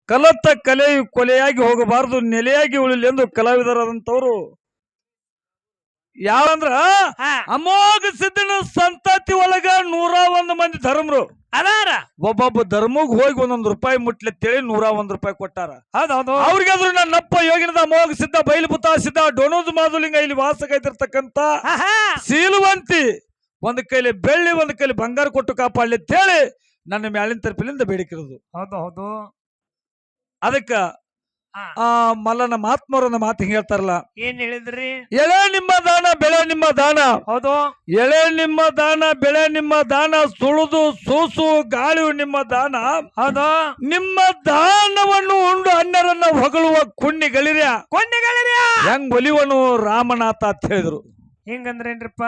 ಕಲತ ಕಲೆಯು ಕೊಲೆಯಾಗಿ ಹೋಗಬಾರದು, ನೆಲೆಯಾಗಿ ಉಳಿಲಿ ಎಂದು ಕಲಾವಿದರಾದಂತವ್ರು ಯಾವಂದ್ರ ಅಮೋಘ ಸಿದ್ಧನ ಸಂತತಿ ಒಳಗ 101 ಮಂದಿ ಧರ್ಮರು ಅದಾರ. ಒಬ್ಬೊಬ್ಬ ಧರ್ಮಗ್ ಹೋಗಿ 1 ರೂಪಾಯಿ ಮುಟ್ಲತ್ತೇಳಿ 101 ರೂಪಾಯಿ ಕೊಟ್ಟಾರ. ಹೌದೌದು. ಅವ್ರಿಗಾದ್ರು ನನ್ನಪ್ಪ ಯೋಗಿನದ ಅಮೋಘ ಸಿದ್ಧ ಬೈಲುಬುತ ಸಿದ್ಧ ಡೊಣೋಜ್ ಮಾದುಲಿಂಗ ಇಲ್ಲಿ ವಾಸಗೈತಿರ್ತಕ್ಕಂತ ಶೀಲವಂತಿ ಒಂದ್ ಕೈಲಿ ಬೆಳ್ಳಿ ಒಂದ್ ಕೈಲಿ ಬಂಗಾರ ಕೊಟ್ಟು ಕಾಪಾಡ್ಲಿ ಅಂತ ಹೇಳಿ ನನ್ನ ಮ್ಯಾಲಿನ ತರಪಿನಿಂದ ಬೇಡಿಕಿರೋದು. ಹೌದು ಹೌದು. ಅದಕ್ಕ ಮಲ್ಲನ ಮಹಾತ್ಮರನ್ನ ಮಾತು ಹಿಂಗ ಹೇಳ್ತಾರಲ್ಲ, ಏನ್ ಹೇಳಿದ್ರಿ? ಎಳೆ ನಿಮ್ಮ ದಾನ ಬೆಳೆ ನಿಮ್ಮ ದಾನ. ಹೌದು. ಎಳೆ ನಿಮ್ಮ ದಾನ ಬೆಳೆ ನಿಮ್ಮ ದಾನ, ಸುಳುದು ಸೂಸು ಗಾಳಿಯು ನಿಮ್ಮ ದಾನ. ಹೌದು. ನಿಮ್ಮ ದಾನವನ್ನು ಉಂಡು ಅನ್ಯರನ್ನ ಹೊಗಳುವ ಕುಣ್ಣಿಗಳಿರ್ಯ ಹೆಂಗ್ ಒಲಿವನು ರಾಮನಾಥ ಅಂತ ಹೇಳಿದ್ರು. ಹಿಂಗಂದ್ರೇನ್ರಿಪ್ಪ?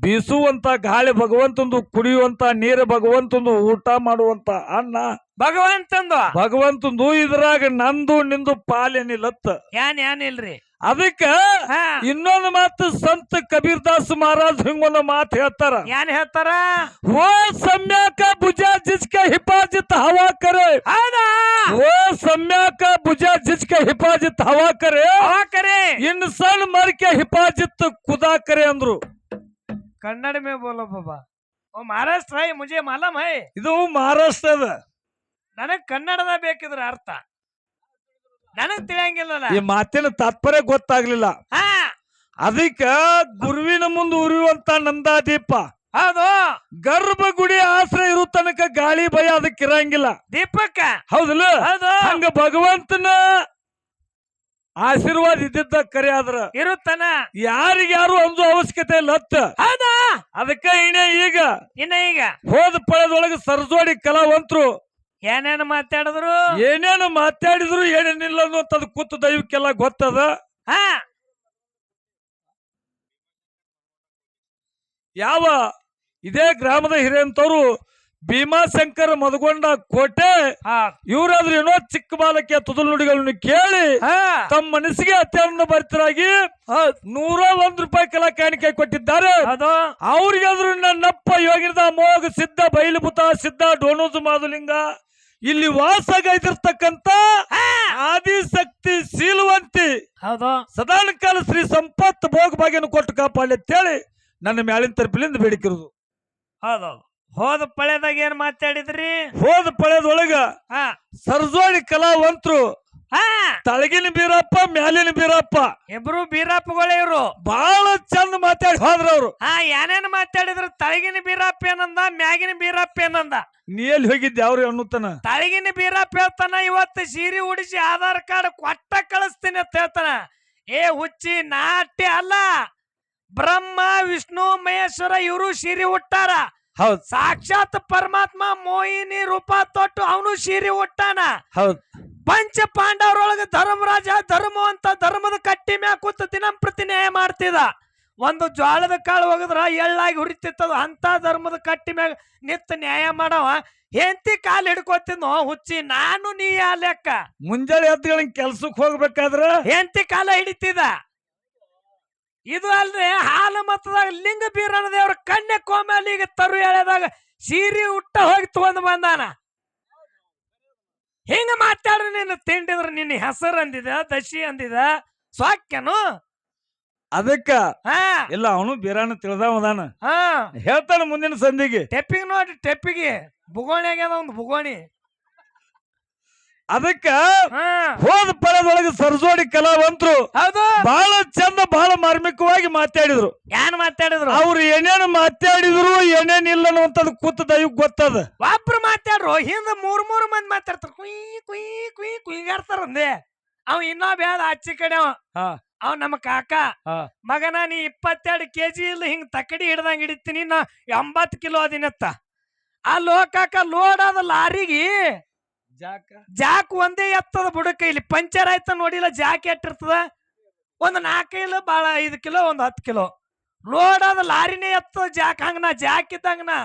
ಬೀಸುವಂತ ಗಾಳಿ ಭಗವಂತಂದು, ಕುಡಿಯುವಂತ ನೀರು ಭಗವಂತಂದು, ಊಟ ಮಾಡುವಂತ ಅನ್ನ ಭಗವಂತಂದು. ಇದ್ರಾಗ ನಂದು ನಿಂದು ಪಾಲೇನಿಲ್ಲತ್ತ ಏನ್ ಇಲ್ರಿ. ಅದಕ್ಕ ಇನ್ನೊಂದು ಮಾತು ಸಂತ ಕಬೀರ್ ದಾಸ್ ಮಹಾರಾಜ್ ಹಿಂಗೊಂದು ಮಾತು ಹೇಳ್ತಾರ. ಏನ್ ಹೇಳ್ತಾರ? ಓ ಸಮ್ಯಾಕ ಭುಜಾ ಜಿಸ್ಕ ಹಿಫಾಜತ್ ಹವಾ ಕರೆ. ಓ ಸಮ್ಯಾಕ ಭುಜಾ ಜಿಸ್ಕ ಹಿಫಾಜತ್ ಹವಾ ಕರೆ ಇನ್ಸಾನ್ ಮರ್ಕೆ ಹಿಫಾಜತ್ ಖುದಾ ಕರೆ ಅಂದ್ರು. ಕನ್ನಡ ಮೇ ಬೋಲೋ ಬಾಬಾ. ಓ ಮಹಾರಾಷ್ಟ್ರ ಮುಜೆ ಮಾಲಮ್ ಹೈ. ಇದು ಮಹಾರಾಷ್ಟ್ರದ. ನನಗ್ ಕನ್ನಡದ ಬೇಕಿದ್ರ ಅರ್ಥ ನನಗ್ ತಿಳಿಯಂಗಿಲ್ಲ. ಈ ಮಾತಿನ ತಾತ್ಪರ್ಯ ಗೊತ್ತಾಗ್ಲಿಲ್ಲ. ಅದಕ್ಕ ಗುರುವಿನ ಮುಂದೆ ಉರಿಯುವಂತ ನಂದಾದೀಪ. ಹೌದು. ಗರ್ಭಗುಡಿ ಆಶ್ರಯ ಇರೋ ತನಕ ಗಾಳಿ ಭಯ ಅದಕ್ಕೆ ಇರಂಗಿಲ್ಲ. ದೀಪಕ್ಕ ಹೌದಲ್ಲ? ಹಂಗ ಭಗವಂತನ ಆಶೀರ್ವಾದ ಇದ್ದಿದ್ದ ಕರೆ ಆದ್ರ ಇರುತ್ತಾನ. ಯಾರಿಗ್ಯಾರು ಅಂಜೋ ಅವಶ್ಯಕತೆ ಇಲ್ಲ. ಅದಕ್ಕ ಈಗ ಹೋದ ಪಳದೊಳಗೆ ಸರ್ಜೋಡಿ ಕಲಾವಂತರು ಏನೇನು ಮಾತಾಡಿದ್ರು ಏನೇನಿಲ್ಲ ಅನ್ನೋಂಥದ್ದು ಕೂತು ದೈವಕ್ಕೆಲ್ಲ ಗೊತ್ತದ. ಯಾವ ಇದೇ ಗ್ರಾಮದ ಹಿರಿಯಂತವ್ರು ಭೀಮಾಶಂಕರ ಮದಗೊಂಡ ಕೋಟೆ ಇವರಾದ್ರೂ ಏನೋ ಚಿಕ್ಕ ಬಾಲಕಿಯ ತುದಲ್ ನುಡಿಗಳನ್ನು ಕೇಳಿ ತಮ್ಮ ಮನಸ್ಸಿಗೆ ಅತ್ಯಾನಂದ ಭರಿತರಾಗಿ 101 ರೂಪಾಯಿ ಕಲಾ ಕಾಣಿಕೆ ಕೊಟ್ಟಿದ್ದಾರೆ. ಅವ್ರಿಗಾದ್ರೂ ನನ್ನಪ್ಪ ಯೋಗಿನದ ಅಮೋಘ ಸಿದ್ಧ ಬೈಲುಬುತ ಸಿದ್ಧ ಡೋಣೋಜು ಮಾದುಲಿಂಗ ಇಲ್ಲಿ ವಾಸಗೈದಿರ್ತಕ್ಕಂತ ಆದಿಶಕ್ತಿ ಶೀಲವಂತಿ ಸದಾನ ಕಾಲ ಶ್ರೀ ಸಂಪತ್ ಭೋಗ ಭಾಗ್ಯನ ಕೊಟ್ಟು ಕಾಪಾಡಲಿ ಅಂತ ಹೇಳಿ ನನ್ನ ಮ್ಯಾಲಿನ ತರಪಿಲಿಂದ ಬೇಡಿಕಿರುದು. ಹೌದೌದು. ಹೋದ ಪಳೆದಾಗ ಏನ್ ಮಾತಾಡಿದ್ರಿ? ಹೋದ ಪಳೆದೊಳಗ ಸರ್ಜೋಡಿ ಕಲಾವಂತರು ತಳಗಿನ ಬೀರಪ್ಪ ಮ್ಯಾಲಿನ ಬೀರಪ್ಪ ಇಬ್ರು ಬೀರಪ್ಪಗಳೇ ಇವ್ರು. ಬಹಳ ಚಂದ ಮಾತಾಡಿ ಹೋದ್ರ ಅವ್ರು. ಏನೇನು ಮಾತಾಡಿದ್ರು? ತಳಗಿನ ಬೀರಪ್ಪ ಏನಂದ, ಮ್ಯಾಗಿನ ಬೀರಪ್ಪ ಏನಂದ? ನೀ ಎಲ್ಲಿ ಹೋಗಿದ್ದೆ ಅವ್ರು ಅನ್ನುತ್ತಾನ. ತಳಗಿನ ಬೀರಪ್ಪ ಹೇಳ್ತಾನ, ಇವತ್ತು ಸೀರೆ ಉಡಿಸಿ ಆಧಾರ್ ಕಾರ್ಡ್ ಕೊಟ್ಟ ಕಳಿಸ್ತೀನಿ ಅಂತ ಹೇಳ್ತಾನ. ಏ ಹುಚ್ಚಿ, ನಾಟ್ಯ ಅಲ್ಲ. ಬ್ರಹ್ಮ ವಿಷ್ಣು ಮಹೇಶ್ವರ ಇವರು ಸೀರೆ ಉಟ್ಟಾರ. ಹೌದ್. ಸಾಕ್ಷಾತ್ ಪರಮಾತ್ಮ ಮೋಹಿನಿ ರೂಪ ತೊಟ್ಟು ಅವನು ಸೀರೆ ಉಟ್ಟಾನ. ಹೌದ್. ಪಂಚ ಪಾಂಡವರೊಳಗ ಧರ್ಮರಾಜ ಧರ್ಮವಂತ ಧರ್ಮದ ಕಟ್ಟಿ ಮ್ಯಾಗ ಕೂತು ದಿನಂಪ್ರತಿ ನ್ಯಾಯ ಮಾಡ್ತಿದ. ಒಂದು ಜ್ವಾಳದ ಕಾಳು ಹೋಗದ್ರ ಎಳ್ಳಾಗಿ ಹುರಿತಿತ್ತದ. ಅಂತ ಧರ್ಮದ ಕಟ್ಟಿ ಮ್ಯಾಗ ನಿತ್ತ ನ್ಯಾಯ ಮಾಡವ ಹೆಂಡತಿ ಕಾಲು ಹಿಡ್ಕೊತಿದ್ನೋ ಹುಚ್ಚಿ. ನಾನು ನೀ ಆ ಲೆಕ್ಕ. ಮುಂಜಾನೆ ಎದ್ದ ಕೆಲ್ಸಕ್ಕೆ ಹೋಗ್ಬೇಕಾದ್ರ ಹೆಂಡತಿ ಕಾಲ ಹಿಡಿತಿದ. ಇದು ಅಲ್ರಿ ಹಾಲು ಮತದಾಗ ಲಿಂಗ ಬೀರಣ ದೇವ್ರ ಕನ್ಯೆ ಕೋಮಲಿಗೆ ತರು ಎಳೆದಾಗ ಸೀರೆ ಉಟ್ಟ ಹೋಗಿ ತಗೊಂಡ್ ಬಂದಾನ. ಹಿಂಗ ಮಾತಾಡ್ರಿ. ನೀನು ತಿಂಡಿದ್ರ ನಿನ್ನ ಹೆಸರು ಅಂದಿದ, ದಶಿ ಅಂದಿದ, ಸ್ವಾಕ್ಯನು. ಅದಕ್ಕ ಇಲ್ಲ ಅವನು ಬೀರಾಣ ತಿಳಿದವದಾನ. ಹೇಳ್ತಾನ ಮುಂದಿನ ಸಂಧಿಗೆ ಟೆಪ್ಪಿಗೆ ನೋಡಿ, ಟೆಪ್ಪಿಗೆ ಬುಗೋಣಿ ಆಗ್ಯದ ಒಂದು ಬುಗೋಣಿ. ಅದಕ್ಕ ಹೋದ ಪಳದೊಳಗೆ ಸರ್ಜೋಡಿ ಕಲಾವಂತರು ಬಹಳ ಚಂದ ಬಹಳ ಮಾರ್ಮಿಕವಾಗಿ ಮಾತಾಡಿದ್ರು. ಏನ್ ಮಾತಾಡಿದ್ರು? ಅವ್ರು ಏನೇನು ಮಾತಾಡಿದ್ರು ಏನೇನಿಲ್ಲ ಅನ್ನುವಂಥದ್ದು ಕೂತ ದೈವ ಗೊತ್ತದ. ಒಬ್ರು ಮಾತಾಡ್ರು, ಹಿಂದ ಮೂರ್ ಮಂದಿ ಮಾತಾಡ್ತಾರ. ಕುಯ್ ಕುಯ್ ಕುಯ್ ಕುಯ್ಗಾಡ್ತಾರ ಅಂದೆ. ಅವ್ ಇನ್ನೊಬ್ಬ ಯಾವ್ದು ಆಚೆ ಕಡೆ ಅವ್ ನಮ್ಮ ಕಾಕ ಮಗನ, ನೀ 22 kg ಇಲ್ಲ ಹಿಂಗ್ ತಕಡಿ ಹಿಡ್ದಂಗ್ ಹಿಡಿತೀನಿ, ನಾ 80 ಕಿಲೋ ಅದಿನತ್ತ. ಅಲ್ಲೋ ಕಾಕ, ಲೋಡ್ ಆದ ಲಾರಿಗೆ ಜಾಕ್ ಒಂದೇ ಎತ್ತದ ಬುಡಕ. ಇಲ್ಲಿ ಪಂಚರ್ ಆಯ್ತ ನೋಡಿಲ್ಲ, ಜಾಕ್ ಎಟ್ಟಿರ್ತದ. ಒಂದು 4 ಇಲ್ಲ ಬಾಳ 5 ಕಿಲೋ, ಒಂದು 10 ಕಿಲೋ ಲೋಡ್ ಆದ ಲಾರಿನೇ ಎತ್ತದ ಜಾಕ್. ಹಂಗನ ಜಾಕ್ ಇದ್ದಂಗನ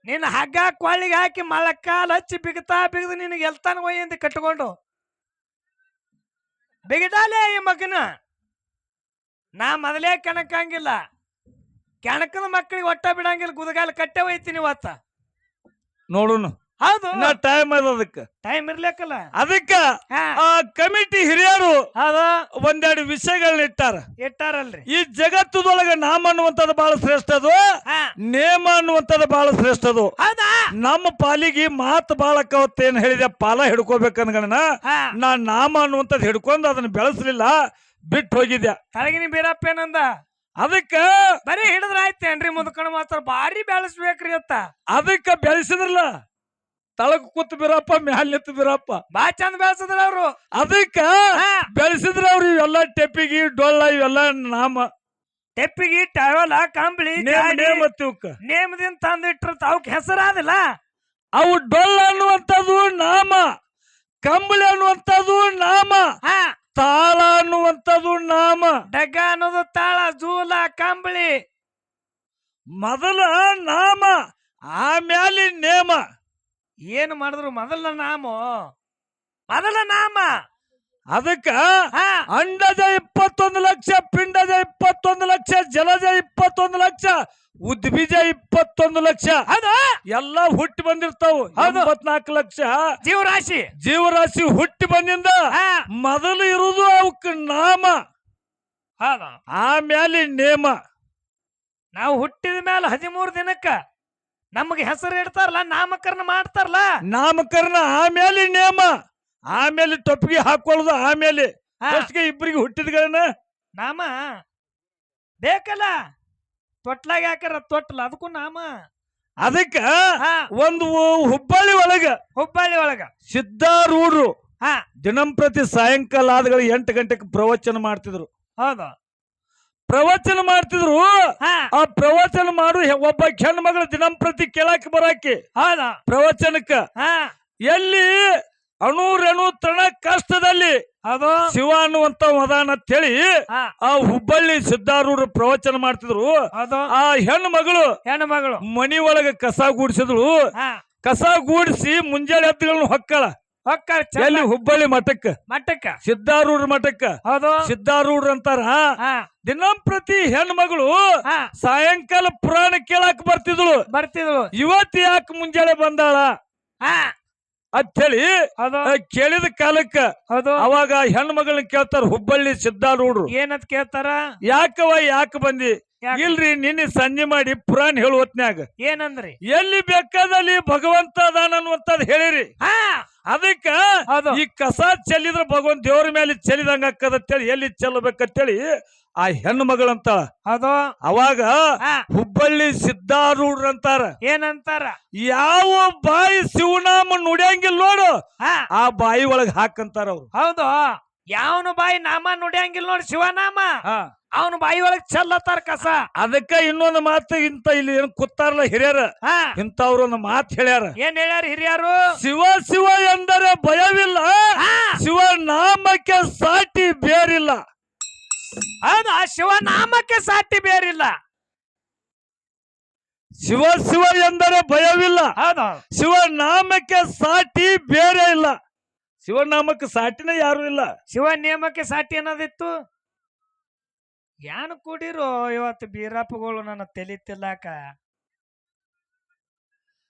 ನಿನ್ನ ಹಗ್ಗ ಕೊಳ್ಳಿಗೆ ಹಾಕಿ ಮಳಕಾಲ್ ಹಚ್ಚಿ ಬಿಗಿದು ನಿನಗೆ ಎಲ್ತಾನ ಒಯ್ಯಂತ ಕಟ್ಕೊಂಡು ಬಿಗಿದಾಲೆ ಈ ಮಗನ. ನಾ ಮೊದಲೇ ಕೆಣಕಂಗಿಲ್ಲ, ಕೆಣಕದ ಮಕ್ಕಳಿಗೆ ಒಟ್ಟ ಬಿಡಂಗಿಲ್ಲ. ಗುದಗಾಲ ಕಟ್ಟೆ ಒಯ್ತೀನಿ ಇವತ್ತ. ನೋಡುನು ಹೌದು ನಾ ಟೈಮ್ ಅದ ಅದಕ್ಕ ಟೈಮ್ ಇರ್ಲಿಕ್ಕಲ್ಲ ಅದಕ್ಕ ಹಾ ಆ ಕಮಿಟಿ ಹಿರಿಯರು ಹೌದು ಒಂದೆರಡು ವಿಷಯಗಳನ್ನ ಇಟ್ಟಾರಲ್ರಿ ಈ ಜಗತ್ತದೊಳಗ ನಾಮ ಅನ್ನುವಂಥದ್ದು ಬಹಳ ಶ್ರೇಷ್ಠ ಅದು ಹಾ ನೇಮ ಅನ್ನುವಂಥದ್ದು ಬಹಳ ಶ್ರೇಷ್ಠ ಅದು ಹೌದಾ ನಮ್ಮ ಪಾಲಿಗೆ ಮಾತು ಬಾಳ ಕವತ್ತೇನ್ ಹೇಳಿದೆ ಪಾಲ ಹಿಡ್ಕೋಬೇಕನ್ಗಣ ಹಾ ನಾ ನಾಮ ಅನ್ನುವಂಥದ್ದು ಹಿಡ್ಕೊಂಡು ಅದನ್ನ ಬೆಳೆಸಲಿಲ್ಲ ಬಿಟ್ಟು ಹೋಗಿದ್ದೆ ತಳಗಿನ ಬೀರಪ್ಪ ಏನಂದ ಅದಕ್ಕ ಬರೀ ಹಿಡಿದ್ರ ಆಯ್ತೇನ್ರಿ ಮುದ್ಕಣ ಮಾತ್ರ ಬಾರಿ ಬೆಳೆಸ್ಬೇಕ್ರಿ ಅತ್ತ ಅದಕ್ಕ ಬೆಳೆಸಿದ್ರಲ್ಲ ತಳಕ್ ಕೂತ್ ಬಿರಪ್ಪ ಮ್ಯಾಲ್ ನಿಂತು ಬಿರಪ್ಪ ಬಾ ಚಂದ ಬೆಳೆಸಿದ್ರ ಅವ್ರು ಅದಕ್ಕ ಬೆಳೆಸಿದ್ರ ಅವ್ರು ಇವೆಲ್ಲ ಟೆಪ್ಪಿಗಿ ಡೊಳ್ಳ ಇವೆಲ್ಲ ನಾಮ ತೆಪ್ಪಿಗೆ ಟವಲ ಕಂಬಳಿ ನೇಮದಿಂದ ತಂದಿಟ್ರ ಅವಕ್ ಹೆಸರಾದಿಲ್ಲ ಅವು ಡೊಳ್ಳ ಅನ್ನುವಂಥದ್ದು ನಾಮ ಕಂಬಳಿ ಅನ್ನುವಂಥದ್ದು ನಾಮ ತಾಳ ಅನ್ನುವಂಥದ್ದು ನಾಮ ಡಗ್ಗ ಅನ್ನೋದು ತಾಳ ಜೂಲ ಕಂಬಳಿ ಮೊದಲ ನಾಮ ಆಮ್ಯಾಲಿ ನೇಮ ಏನು ಮಾಡಿದ್ರು ಮೊದಲ ನಾಮ ಅದಕ್ಕ ಅಂಡಜ 21 ಲಕ್ಷ ಪಿಂಡಜ 21 ಲಕ್ಷ ಜಲಜ 21 ಲಕ್ಷ ಉದ್ಬೀಜ 21 ಲಕ್ಷ ಎಲ್ಲ ಹುಟ್ಟಿ ಬಂದಿರ್ತಾವ 94 ಲಕ್ಷ ಜೀವರಾಶಿ ಹುಟ್ಟಿ ಬಂದಿಂದ ಮೊದಲು ಇರುವುದು ಅವಕ್ ನಾಮ ಆಮ್ಯಾಲಿ ನೇಮ ನಾವು ಹುಟ್ಟಿದ ಮೇಲೆ 13 ದಿನಕ್ಕ ನಮಗೆ ಹೆಸರು ಇಡ್ತಾರಲ್ಲ ನಾಮಕರಣ ಮಾಡ್ತಾರಲ್ಲ ನಾಮಕರಣ ಆಮೇಲೆ ನೇಮ ಆಮೇಲೆ ಟೊಪ್ಪಿಗೆ ಹಾಕೊಳ್ಳೋದು ಆಮೇಲೆ ಇಬ್ಬರಿಗೆ ಹುಟ್ಟಿದ್ಗಳನ್ನ ನಾಮ ಬೇಕಲ್ಲ ತೊಟ್ಲಾಗ ಯಾಕಾರ ತೊಟ್ಲ ಅದಕ್ಕೂ ನಾಮ ಅದಕ್ಕ ಒಂದು ಹುಬ್ಬಳ್ಳಿ ಒಳಗ ಸಿದ್ಧಾರೂಢರು ದಿನಂಪ್ರತಿ ಸಾಯಂಕಾಲ ಆದಗಳು 8 ಗಂಟೆಗೆ ಪ್ರವಚನ ಮಾಡ್ತಿದ್ರು ಹೌದಾ ಪ್ರವಚನ ಮಾಡ್ತಿದ್ರು ಆ ಪ್ರವಚನ ಮಾಡು ಒಬ್ಬ ಹೆಣ್ಣು ಮಗಳು ದಿನಂಪ್ರತಿ ಕೇಳಾಕ ಬರಾಕಿ ಪ್ರವಚನಕ್ಕ ಎಲ್ಲಿ ಅಣು ತಣ ಕಷ್ಟದಲ್ಲಿ ಶಿವ ಅನ್ನುವಂತ ಮದಾನ ಅಂತೇಳಿ ಆ ಹುಬ್ಬಳ್ಳಿ ಸಿದ್ಧಾರೂಢರು ಪ್ರವಚನ ಮಾಡ್ತಿದ್ರು ಆ ಹೆಣ್ಣು ಮಗಳು ಮನಿ ಒಳಗ ಕಸ ಗೂಡಿಸಿದ್ರು ಕಸ ಗೂಡಿಸಿ ಮುಂಜಾನೆ ಎತ್ತುಗಳನ್ನ ಹೊಕ್ಕಳ ಎಲ್ಲಿ ಹುಬ್ಬಳ್ಳಿ ಮಠಕ್ಕ ಸಿದ್ಧಾರೂಢ ಮಠಕ್ಕ ಸಿದ್ಧಾರೂಢ ಅಂತಾರ ದಿನಂಪ್ರತಿ ಹೆಣ್ಮಗಳು ಸಾಯಂಕಾಲ ಪುರಾಣ ಕೇಳಾಕ ಬರ್ತಿದ್ಳು ಇವತ್ತು ಯಾಕೆ ಮುಂಜಾನೆ ಬಂದಾಳ ಅಂತೇಳಿ ಕೇಳಿದ ಕಾಲಕ್ಕ ಅವಾಗ ಹೆಣ್ಮಗಳನ್ನ ಕೇಳ್ತಾರ ಹುಬ್ಬಳ್ಳಿ ಸಿದ್ಧಾರೂಢರು ಏನಂತ ಕೇಳ್ತಾರ ಯಾಕೆ ಬಂದಿ ಇಲ್ರಿ ನಿನ್ನೆ ಸಂಜೆ ಮಾಡಿ ಪುರಾಣ ಹೇಳುವತ್ನ್ಯಾಗ ಏನಂದ್ರಿ ಎಲ್ಲಿ ಬೇಕಾದಲ್ಲಿ ಭಗವಂತ ಅದಾನ ಅನ್ನುವಂತದ್ ಹೇಳಿರಿ ಅದಕ್ಕ ಈ ಕಸ ಚೆಲ್ಲಿದ್ರ ಭಗವಂತ ದೇವ್ರ ಮೇಲೆ ಚೆಲ್ಲಿದಂಗ ಆಕ್ಕದಂತೇಳಿ ಎಲ್ಲಿ ಚೆಲ್ಲಬೇಕಂತೇಳಿ ಆ ಹೆಣ್ಣು ಮಗಳಂತ ಅವಾಗ ಹುಬ್ಬಳ್ಳಿ ಸಿದ್ಧಾರೂಢ್ರ ಅಂತಾರ ಏನಂತಾರ ಯಾವ ಬಾಯಿ ಶಿವನಾಮ ನುಡಿಯಂಗಿಲ್ಲ ನೋಡು ಆ ಬಾಯಿ ಒಳಗ ಹಾಕಂತಾರ ಅವ್ರು ಹೌದು ಯಾವನು ಬಾಯಿ ನಾಮ ನುಡಿಯಂಗಿಲ್ಲ ನೋಡಿ ಶಿವನಾಮ ಅವನ ಬಾಯಿ ಒಳಗ್ ಚೆಲ್ಲತ್ತಾರ ಕಸ ಅದಕ್ಕ ಇನ್ನೊಂದು ಮಾತು ಇಂತ ಇಲ್ಲಿ ಏನ್ ಕೂತಾರಲ್ಲ ಹಿರಿಯರ ಇಂತವ್ರು ಒಂದು ಮಾತು ಹೇಳ್ಯಾರ ಏನ್ ಹೇಳ್ಯಾರ ಹಿರಿಯರು ಶಿವ ಎಂದರೆ ಭಯವಿಲ್ಲ ಶಿವ ನಾಮಕ್ಕೆ ಸಾಟಿ ಬೇರಿಲ್ಲ ಹೌದಾ ಶಿವನಾಮಕ್ಕೆ ಸಾಟಿ ಬೇರಿಲ್ಲ ಶಿವ ಎಂದರೆ ಭಯವಿಲ್ಲ ಶಿವನಾಮಕ್ಕೆ ಸಾಟಿ ಬೇರೆ ಇಲ್ಲ ಶಿವನಾಮಕ್ಕೆ ಸಾಟಿನ ಯಾರು ಇಲ್ಲ ಶಿವ ನೇಮಕ್ಕೆ ಸಾಟಿ ಅನ್ನೋದಿತ್ತು ಯಾನು ಕೂಡಿರೋ ಇವತ್ತು ಬೀರಪ್ಪಗಳು ನನ್ನ ತೆಲಿತಿಲ್ಲಾಕ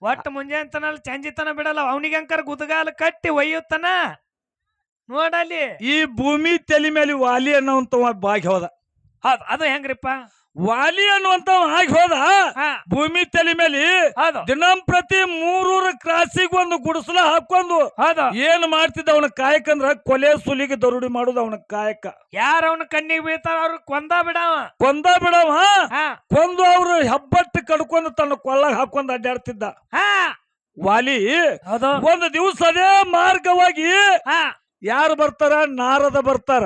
ಒಟ್ಟು ಮುಂಜಾನೆ ಚಂಜಿತನ ಬಿಡಲ್ಲ ಅವನಿಗೆ ಅಂಕರ್ ಗುದಗಾಲ ಕಟ್ಟಿ ಒಯ್ಯುತ್ತಾನ ನೋಡಲ್ಲಿ ಈ ಭೂಮಿ ತಲೆ ಮೇಲೆ ವಾಲಿ ಅನ್ನುವಂತ ಬಾಗಿ ಹೋದ ಅದು ಹೆಂಗ್ರಿಪ್ಪ ವಾಲಿ ಅನ್ನುವಂತ ಆಗಿ ಹೋದ ಭೂಮಿ ತಲೆ ಮೇಲೆ ದಿನಂಪ್ರತಿ 3 ಕ್ರಾಸಿಗೆ ಒಂದು ಗುಡಿಸಲ ಹಾಕೊಂಡು ಏನ್ ಮಾಡ್ತಿದ್ದ ಅವನ ಕಾಯಕ ಅಂದ್ರ ಕೊಲೆ ಸುಲಿಗೆ ದರುಡಿ ಮಾಡುದು ಅವನ ಕಾಯಕ ಯಾರ ಅವನ ಕಣ್ಣಿಗೆ ಬೀಳ್ತಾರ ಅವ್ರ ಕೊಂದ ಬಿಡವ ಕೊಂದು ಅವ್ರು ಹೆಬ್ಬಟ್ಟು ಕಡ್ಕೊಂಡು ತನ್ನ ಕೊಳ್ಳಾಗ ಹಾಕೊಂಡ್ ಅಡ್ಡಾಡ್ತಿದ್ದ ವಾಲಿ ಒಂದು ದಿವಸ ಅದೇ ಮಾರ್ಗವಾಗಿ ಯಾರು ಬರ್ತಾರ ನಾರದ ಬರ್ತಾರ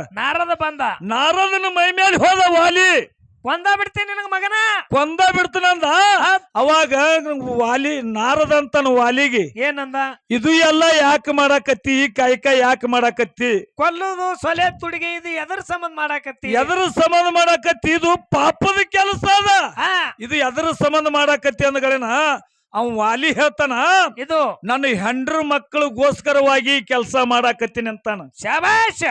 ನಾರದನ ಮೈ ಮೇಲೆ ಹೋದ ವಾಲಿ ಕೊಂದ ಬಿಡ್ತೀನಿ ನಿನಗ ಮಗನ ಕೊಂದ ಬಿಡ್ತಾನಂದ ಅವಾಗ ವಾಲಿ ನಾರದ ಅಂತಾನ ವಾಲಿಗೆ ಏನಂದ ಇದು ಎಲ್ಲ ಯಾಕೆ ಮಾಡಾಕತ್ತಿ ಈ ಕಾಯಕ ಯಾಕೆ ಮಾಡಾಕತ್ತಿ ಕೊಲ್ಲುದು ಸೊಲೆ ತುಡಿಗೆ ಇದು ಎದರ ಸಂಬಂಧ ಮಾಡಾಕತ್ತಿ ಇದು ಪಾಪದ ಕೆಲಸ ಅದ ಇದು ಎದರ ಸಂಬಂಧ ಮಾಡಾಕತ್ತಿ ಅಂದಗಳೇನ ಅವ್ ವಾಲಿ ಹೇಳ್ತಾನ ಇದು ನನ್ನ ಹೆಂಡ್ರ ಮಕ್ಕಳಿಗೋಸ್ಕರವಾಗಿ ಕೆಲಸ ಮಾಡಾಕತ್ತೀನಿ ಅಂತಾನ ಶಾಬಾಷ್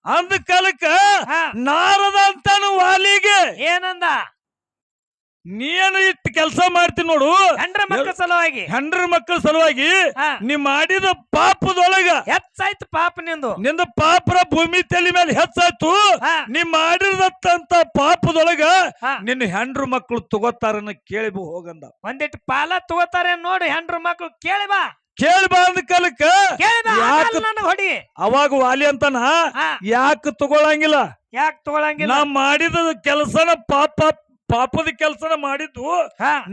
ಅಂದ ಕಾಲಕ್ಕ ನಾರದ ಅಂತಾನು ವಾಲಿಗೆ ಏನಂದ ನೀನು ಇಟ್ಟು ಕೆಲಸ ಮಾಡ್ತೀನಿ ನೋಡು ಹೆಂಡ್ರ ಮಕ್ಕಳ ಸಲುವಾಗಿ ಹೆಂಡ್ರ ಮಕ್ಕಳ ಸಲುವಾಗಿ ನೀ ಮಾಡಿದ ಪಾಪದೊಳಗ ಹೆಚ್ಚಾಯ್ತು ಪಾಪ ನಿಂದ ಪಾಪರ ಭೂಮಿ ತಲೆ ಮೇಲೆ ಹೆಚ್ಚಾಯ್ತು ನೀ ಮಾಡಿರದಂತ ಪಾಪದೊಳಗ ನಿನ್ನ ಹೆಂಡ್ರ ಮಕ್ಕಳು ತಗೋತಾರನ್ನ ಕೇಳಿ ಹೋಗಂದ ಒಂದಿಟ್ಟು ಪಾಲ ತಗೋತಾರೆ ನೋಡಿ ಹೆಂಡ್ರ ಮಕ್ಕಳು ಕೇಳಿ ಬಾ ಅಂದ ಕಾಲಕ್ಕ ಹೊಡಿ ಅವಾಗ ವಾಲಿ ಅಂತಾನ ಯಾಕೆ ತಗೊಳಂಗಿಲ್ಲ ಯಾಕೆ ತಗೊಳಂಗಿಲ್ಲ ನಾ ಮಾಡಿದ ಕೆಲಸನ ಪಾಪದ ಕೆಲಸನ ಮಾಡಿದ್ದು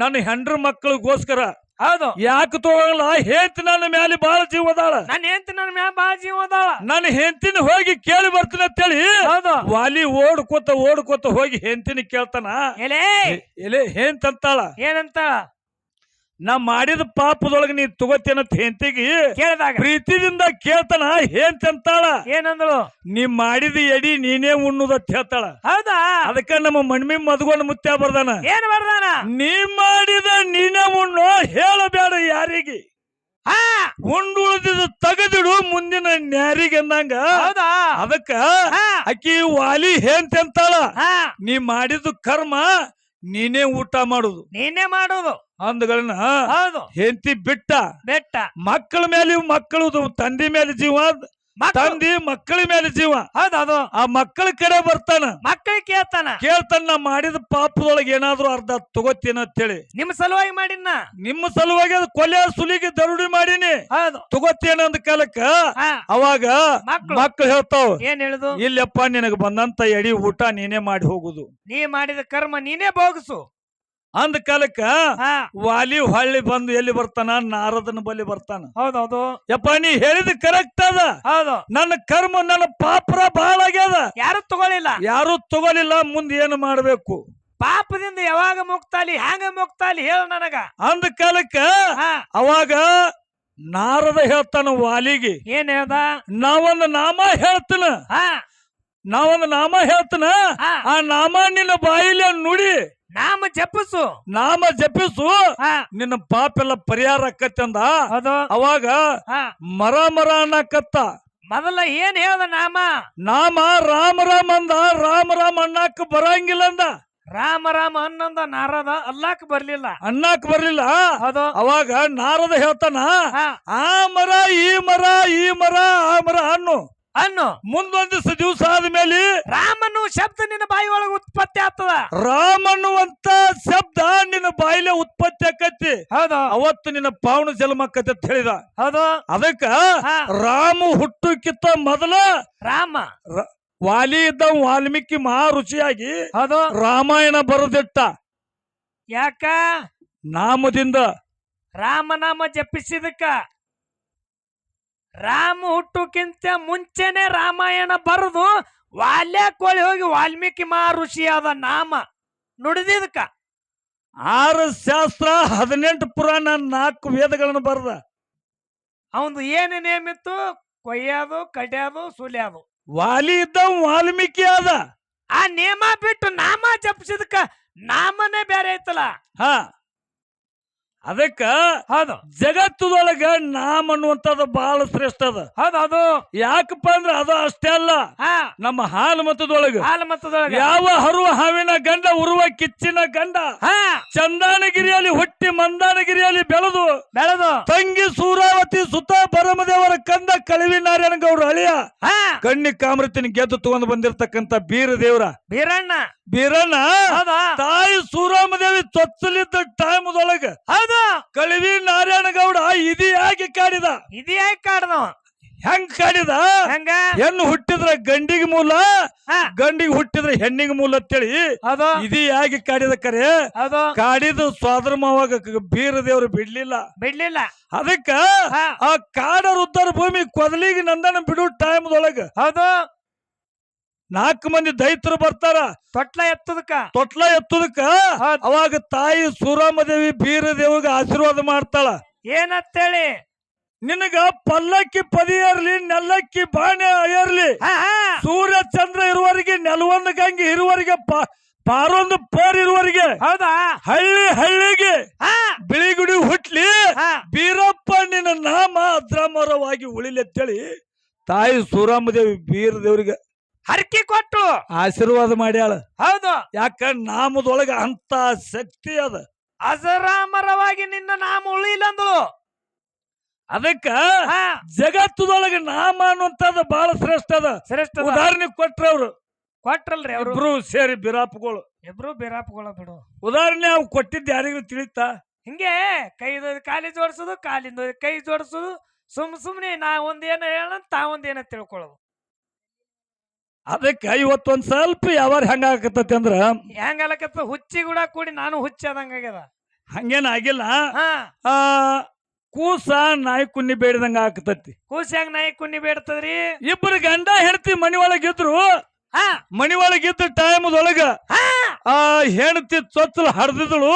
ನನ್ನ ಹೆಂಡ್ರ ಮಕ್ಕಳಿಗೋಸ್ಕರ ಹೌದು ಯಾಕೆ ತಗೊಳಲ್ಲ ಹೆಂಡತಿ ನನ್ನ ಮೇಲೆ ಬಾಳ ಜೀವ ಅದಾಳ ನನ್ನ ಹೆಂಡತಿ ನನ್ನ ಮ್ಯಾಲ ಬಾಳ ಜೀವ ಅದಾಳ ನನ್ನ ಹೆಂಡತಿನ ಹೋಗಿ ಕೇಳಿ ಬರ್ತೀನಿ ಅಂತೇಳಿ ವಾಲಿ ಓಡ್ಕೋತ ಹೋಗಿ ಹೆಂಡತಿನ ಕೇಳ್ತಾನ ಎಲೆ ಹೆಂತಂತಾಳ ಏನಂತಾಳ ನಾ ಮಾಡಿದ ಪಾಪದೊಳಗ ನೀ ತಗೋತೇನಂತ ಹೆಂಡತಿಗೆ ಕೇಳಿದಾಗ ಪ್ರೀತಿದಿಂದ ಕೇಳ್ತಾನ ಹೆಂತಂತಾಳ ಏನಂದಳು ನೀ ಮಾಡಿದ ಎಡಿ ನೀನೇ ಉಣ್ಣುದತ್ ಹೇಳ್ತಾಳ ಹೌದಾ ಅದಕ್ಕ ನಮ್ಮ ಮಣ್ಮಿ ಮದ್ಗೊಂಡ್ ಮುತ್ಯ ಬರ್ದಾನ ಏನ್ ಬರ್ದಾನ ನೀ ಮಾಡಿದ ನೀನೇ ಉಣ್ಣು ಹೇಳಬೇಡ ಯಾರಿಗೆ ಉಂಡುಳಿದ ತೆಗೆದಿಡು ಮುಂದಿನ ನ್ಯಾರಿಗೆ ಅಂದಂಗ ಅದಕ್ಕ ಅಕ್ಕಿ ವಾಲಿ ಹೆಂತಂತಾಳ ನೀ ಮಾಡಿದ ಕರ್ಮ ನೀನೇ ಊಟ ಮಾಡುದು ಅಂದಗಳನ್ನ ಹೆಂಡತಿ ಬಿಟ್ಟ ಮಕ್ಕಳ ಮೇಲೆ ಮಕ್ಕಳು ತಂದೆ ಮೇಲೆ ಜೀವ ತಂದಿ ಮಕ್ಕಳ ಮೇಲೆ ಜೀವ ಹೌದದು ಆ ಮಕ್ಕಳ ಕಡೆ ಬರ್ತಾನ ಮಕ್ಕಳಿಗೆ ಕೇಳ್ತಾನ ನಾ ಮಾಡಿದ ಪಾಪದೊಳಗೆ ಏನಾದ್ರು ಅರ್ಧ ತಗೋತೀನಿ ಅಂತೇಳಿ ನಿಮ್ಮ ಸಲುವಾಗಿ ಮಾಡಿನ ನಿಮ್ಮ ಸಲುವಾಗಿ ಅದು ಕೊಲೆ ಸುಲಿಗೆ ದರುಡಿ ಮಾಡೀನಿ ತಗೋತೇನ ಅಂದ ಕಾಲಕ್ಕ ಅವಾಗ ಮಕ್ಕಳು ಹೇಳ್ತಾವ ಏನ್ ಹೇಳುದು ಇಲ್ಲಪ್ಪ ನಿನಗ ಬಂದಂತ ಎಡಿ ಊಟ ನೀನೇ ಮಾಡಿ ಹೋಗುದು ನೀ ಮಾಡಿದ ಕರ್ಮ ನೀನೇ ಭೋಗಿಸು ಅಂದ ಕಾಲಕ್ಕ ವಾಲಿ ಹೊಳ್ಳಿ ಬಂದು ಎಲ್ಲಿ ಬರ್ತಾನ ನಾರದನ ಬಲಿ ಬರ್ತಾನ ಹೌದೌದು ಯಪ್ಪ ನೀ ಹೇಳಿದ ಕರೆಕ್ಟ್ ಅದ ಹೌದು ನನ್ನ ಕರ್ಮ ನನ್ನ ಪಾಪರ ಬಹಳ ಆಗ್ಯದ ಯಾರು ತಗೊಳಿಲ್ಲ ಮುಂದೆ ಏನು ಮಾಡ್ಬೇಕು ಪಾಪದಿಂದ ಯಾವಾಗ ಮುಕ್ತಾಲಿ ಹ್ಯಾಂಗ ಮುಕ್ತಾಲಿ ಹೇಳ ನನಗ ಅಂದ ಕಾಲಕ್ಕ ಅವಾಗ ನಾರದ ಹೇಳ್ತಾನ ವಾಲಿಗೆ ಏನ್ ಹೇಳ್ದ ನಾವೊಂದು ನಾಮ ಹೇಳ್ತಾನ ಆ ನಾಮ ನಿನ್ನ ಬಾಯಿಲೆ ನುಡಿ ನಾಮ ಜಪಿಸು ನಿನ್ನ ಪಾಪ ಎಲ್ಲ ಪರಿಹಾರ ಆಕತಿ ಅಂದ ಅವಾಗ ಮರ ಅನ್ನಕತ್ತ ಮೊದಲ ಏನ್ ಹೇಳ್ದ ನಾಮ ರಾಮ ಅಂದ ರಾಮ ಅನ್ನಕ್ ಬರಂಗಿಲ್ಲ ಅಂದ ರಾಮ ಅನ್ನಂದ ನಾರದ ಅಲ್ಲಾಕ್ ಬರ್ಲಿಲ್ಲ ಅವಾಗ ನಾರದ ಹೇಳ್ತಾನ ಆ ಮರ ಈ ಮರ ಆ ಮರ ಅನ್ನು ಮುಂದೊಂದು ದಿವಸ ಆದ್ಮೇಲೆ ರಾಮನು ಶಬ್ದ ನಿನ್ನ ಬಾಯಿ ಒಳಗೆ ಉತ್ಪತ್ತಿ ಆಗ್ತದ ರಾಮನ್ನುವಂತ ಶಬ್ದ ನಿನ್ನ ಬಾಯಿಲೆ ಉತ್ಪತ್ತಿ ಆಕತಿ ಅವತ್ತು ನಿನ್ನ ಪಾವನ ಜನ್ಮ ಆಕತಿ ಅಂತ ಹೇಳಿದ ಅದಕ್ಕ ರಾಮ ಹುಟ್ಟುಕ್ಕಿಂತ ಮೊದಲ ವಾಲಿ ಇದ್ದ ವಾಲ್ಮೀಕಿ ಮಹಾ ರುಚಿಯಾಗಿ ರಾಮಾಯಣ ಬರೆದಿಟ್ಟ ಯಾಕ ನಾಮದಿಂದ ರಾಮನಾಮ ಜಪಿಸಿದಕ್ಕ ರಾಮ ಹುಟ್ಟುಕ್ಕಿಂತ ಮುಂಚೆನೆ ರಾಮಾಯಣ ಬರೆದು ವಾಲ್ಯ ಕೋಳಿ ಹೋಗಿ ವಾಲ್ಮೀಕಿ ಮಹಾ ಋಷಿಯಾದ ನಾಮ ನುಡಿದಿದಕ್ಕ 6 ಶಾಸ್ತ್ರ 18 ಪುರಾಣ 4 ವೇದಗಳನ್ನು ಬರೆದ ಅವಂದು ಏನು ನೇಮಿತ್ತು ಕೊಯ್ಯೋದು ಕಡಿಯೋದು ಸುಲಿಯೋದು ವಾಲಿ ಇದ್ದ ವಾಲ್ಮೀಕಿ ಆದ ಆ ನೇಮ ಬಿಟ್ಟು ನಾಮ ಜಪಿಸಿದಕ್ಕ ನಾಮನೇ ಬೇರೆ ಐತಲ್ಲ ಅದಕ್ಕ ಜಗತ್ತದೊಳಗ ನಾಮ ಅನ್ನುವಂಥದ್ದು ಬಹಳ ಶ್ರೇಷ್ಠ ಅದ ಯಾಕಪ್ಪ ಅಂದ್ರ ಅದು ಅಷ್ಟೇ ಅಲ್ಲ ನಮ್ಮ ಹಾಲುಮತದೊಳಗ ಯಾವ ಹರುವ ಹಾವಿನ ಗಂಡ ಉರುವ ಕಿಚ್ಚಿನ ಗಂಡ ಚಂದಾನಗಿರಿಯಲ್ಲಿ ಹುಟ್ಟಿ ಮಂದಾನಗಿರಿಯಲ್ಲಿ ಬೆಳೆದು ತಂಗಿ ಸೂರಾವತಿ ಸುತ ಬರಮದೇವರ ಕಂದ ಕಳವಿ ನಾರಾಯಣ ಗೌಡ್ರ ಅಳಿಯ ಕಣ್ಣಿ ಕಾಮೃತಿನ ಗೆದ್ದು ತಗೊಂಡು ಬಂದಿರತಕ್ಕಂತ ಬೀರಣ್ಣ ತಾಯಿ ಸೂರಾಮದೇವಿ ಚೊಚ್ಚಲಿದ್ದ ಟೈಮ್ದೊಳಗ ಕಳವಿ ನಾರಾಯಣ ಗೌಡ ಇದಿಯಾಗಿ ಕಾಡಿದ ಹೆಂಗ್ ಕಾಡಿದ ಹೆಣ್ಣು ಹುಟ್ಟಿದ್ರ ಗಂಡಿಗೆ ಮೂಲ ಗಂಡಿಗೆ ಹುಟ್ಟಿದ್ರ ಹೆಣ್ಣಿಗೆ ಮೂಲ ಅಂತೇಳಿ ಇದಿಯಾಗಿ ಕಾಡಿದ ಕರೆ ಕಾಡಿದ ಸ್ವಾದ್ರ ಮಾವಾಗ ಬೀರ ದೇವ್ರು ಬಿಡ್ಲಿಲ್ಲ ಅದಕ್ಕ ಆ ಕಾಡ ರುದ್ರ ಭೂಮಿ ಕೊದಲಿಗೆ ನಂದನ ಬಿಡು ಟೈಮ್ದೊಳಗ 4 ಮಂದಿ ದೈತ್ರು ಬರ್ತಾರ ತೊಟ್ಲ ಎತ್ತುದಕ್ಕ ಅವಾಗ ತಾಯಿ ಸೂರಾಮದೇವಿ ಬೀರದೇವಿಗೆ ಆಶೀರ್ವಾದ ಮಾಡ್ತಾಳ ಏನಂತೇಳಿ ನಿನಗ ಪಲ್ಲಕ್ಕಿ ಪದಿ ಇರ್ಲಿ ನೆಲ್ಲಕ್ಕಿ ಬಾಣೆ ಇರ್ಲಿ ಸೂರ್ಯ ಚಂದ್ರ ಇರುವವರೆಗೆ ನೆಲವೊಂದು ಗಂಗೆ ಇರುವವರೆಗೆ ಪಾರೊಂದು ಪರ್ ಇರುವವರೆಗೆ ಹಳ್ಳಿಗೆ ಬಿಳಿಗುಡಿ ಹುಟ್ಲಿ ಬೀರಪ್ಪ ನಿನ್ನ ನಾಮ ಅದ್ರಾಮರವಾಗಿ ಉಳಿಲಿ ಅಂತೇಳಿ ತಾಯಿ ಸೂರಾಮದೇವಿ ಬೀರದೇವ್ರಿಗೆ ಹರಕೆ ಕೊಟ್ಟು ಆಶೀರ್ವಾದ ಮಾಡ್ಯಾಳ. ಹೌದು, ಯಾಕ ನಾಮದೊಳಗ ಅಂತ ಶಕ್ತಿ ಅದ. ಅಜರಾಮರವಾಗಿ ನಿನ್ನ ನಾಮ ಉಳಿಲ್ಲ ಅಂದಳು. ಅದಕ್ಕ ಜಗತ್ತದೊಳಗ ನಾಮ ಅನ್ನುವಂಥದ್ದು ಬಹಳ ಶ್ರೇಷ್ಠ ಅದ. ಶ್ರೇಷ್ಠ ಉದಾಹರಣೆ ಕೊಟ್ರ ಅವ್ರು ಕೊಟ್ರಲ್ರಿ ಅವ್ರು ಇಬ್ರು ಸೇರಿ ಬಿರಾಪಗಳು. ಇಬ್ರು ಬೇರಾಪಗಳ ಬಿಡು. ಉದಾಹರಣೆ ಅವ್ ಕೊಟ್ಟಿದ್ದ ಯಾರಿಗೂ ತಿಳಿತಾ? ಹಿಂಗೆ ಕೈದ ಕಾಲಿ ಜೋಡಿಸೋದು, ಕಾಲಿಂದ ಕೈ ಜೋಡಿಸೋದು, ಸುಮ್ನೆ ನಾ ಒಂದೇನ ಹೇಳ ತಾವೊಂದೇನ ತಿಳ್ಕೊಳ್ಳೋದು. ಅದಕ್ಕ ಇವತ್ತೊಂದ್ ಸ್ವಲ್ಪ ಯಾವಾರ ಹೆಂಗ ಆಗತೈತಿ ಅಂದ್ರ ಹೆಂಗಲಕತ್ತ ಹುಚ್ಚಿ ಕೂಡ ಕೂಡಿ ನಾನು ಹುಚ್ಚಿ ಆದಂಗಾಗ್ಯದ. ಹಂಗೇನ ಆಗಿಲ್ಲ. ಕೂಸ ನಾಯಿ ಕುನ್ನಿ ಬೇಡಿದಂಗ ಆಗ್ತತಿ. ಕೂಸ್ಯಾಂಗ ನಾಯಿ ಕುನ್ನಿ ಬೇಡ್ತದ್ರಿ. ಇಬ್ಬರು ಗಂಡ ಹೆಂಡತಿ ಮನಿ ಒಳಗಿದ್ರು. ಮನಿ ಒಳಗಿದ್ದ ಟೈಮ್ದೊಳಗ ಹೆಂಡತಿ ಚೊಚ್ಚಲು ಹಡ್ದಿದ್ಳು,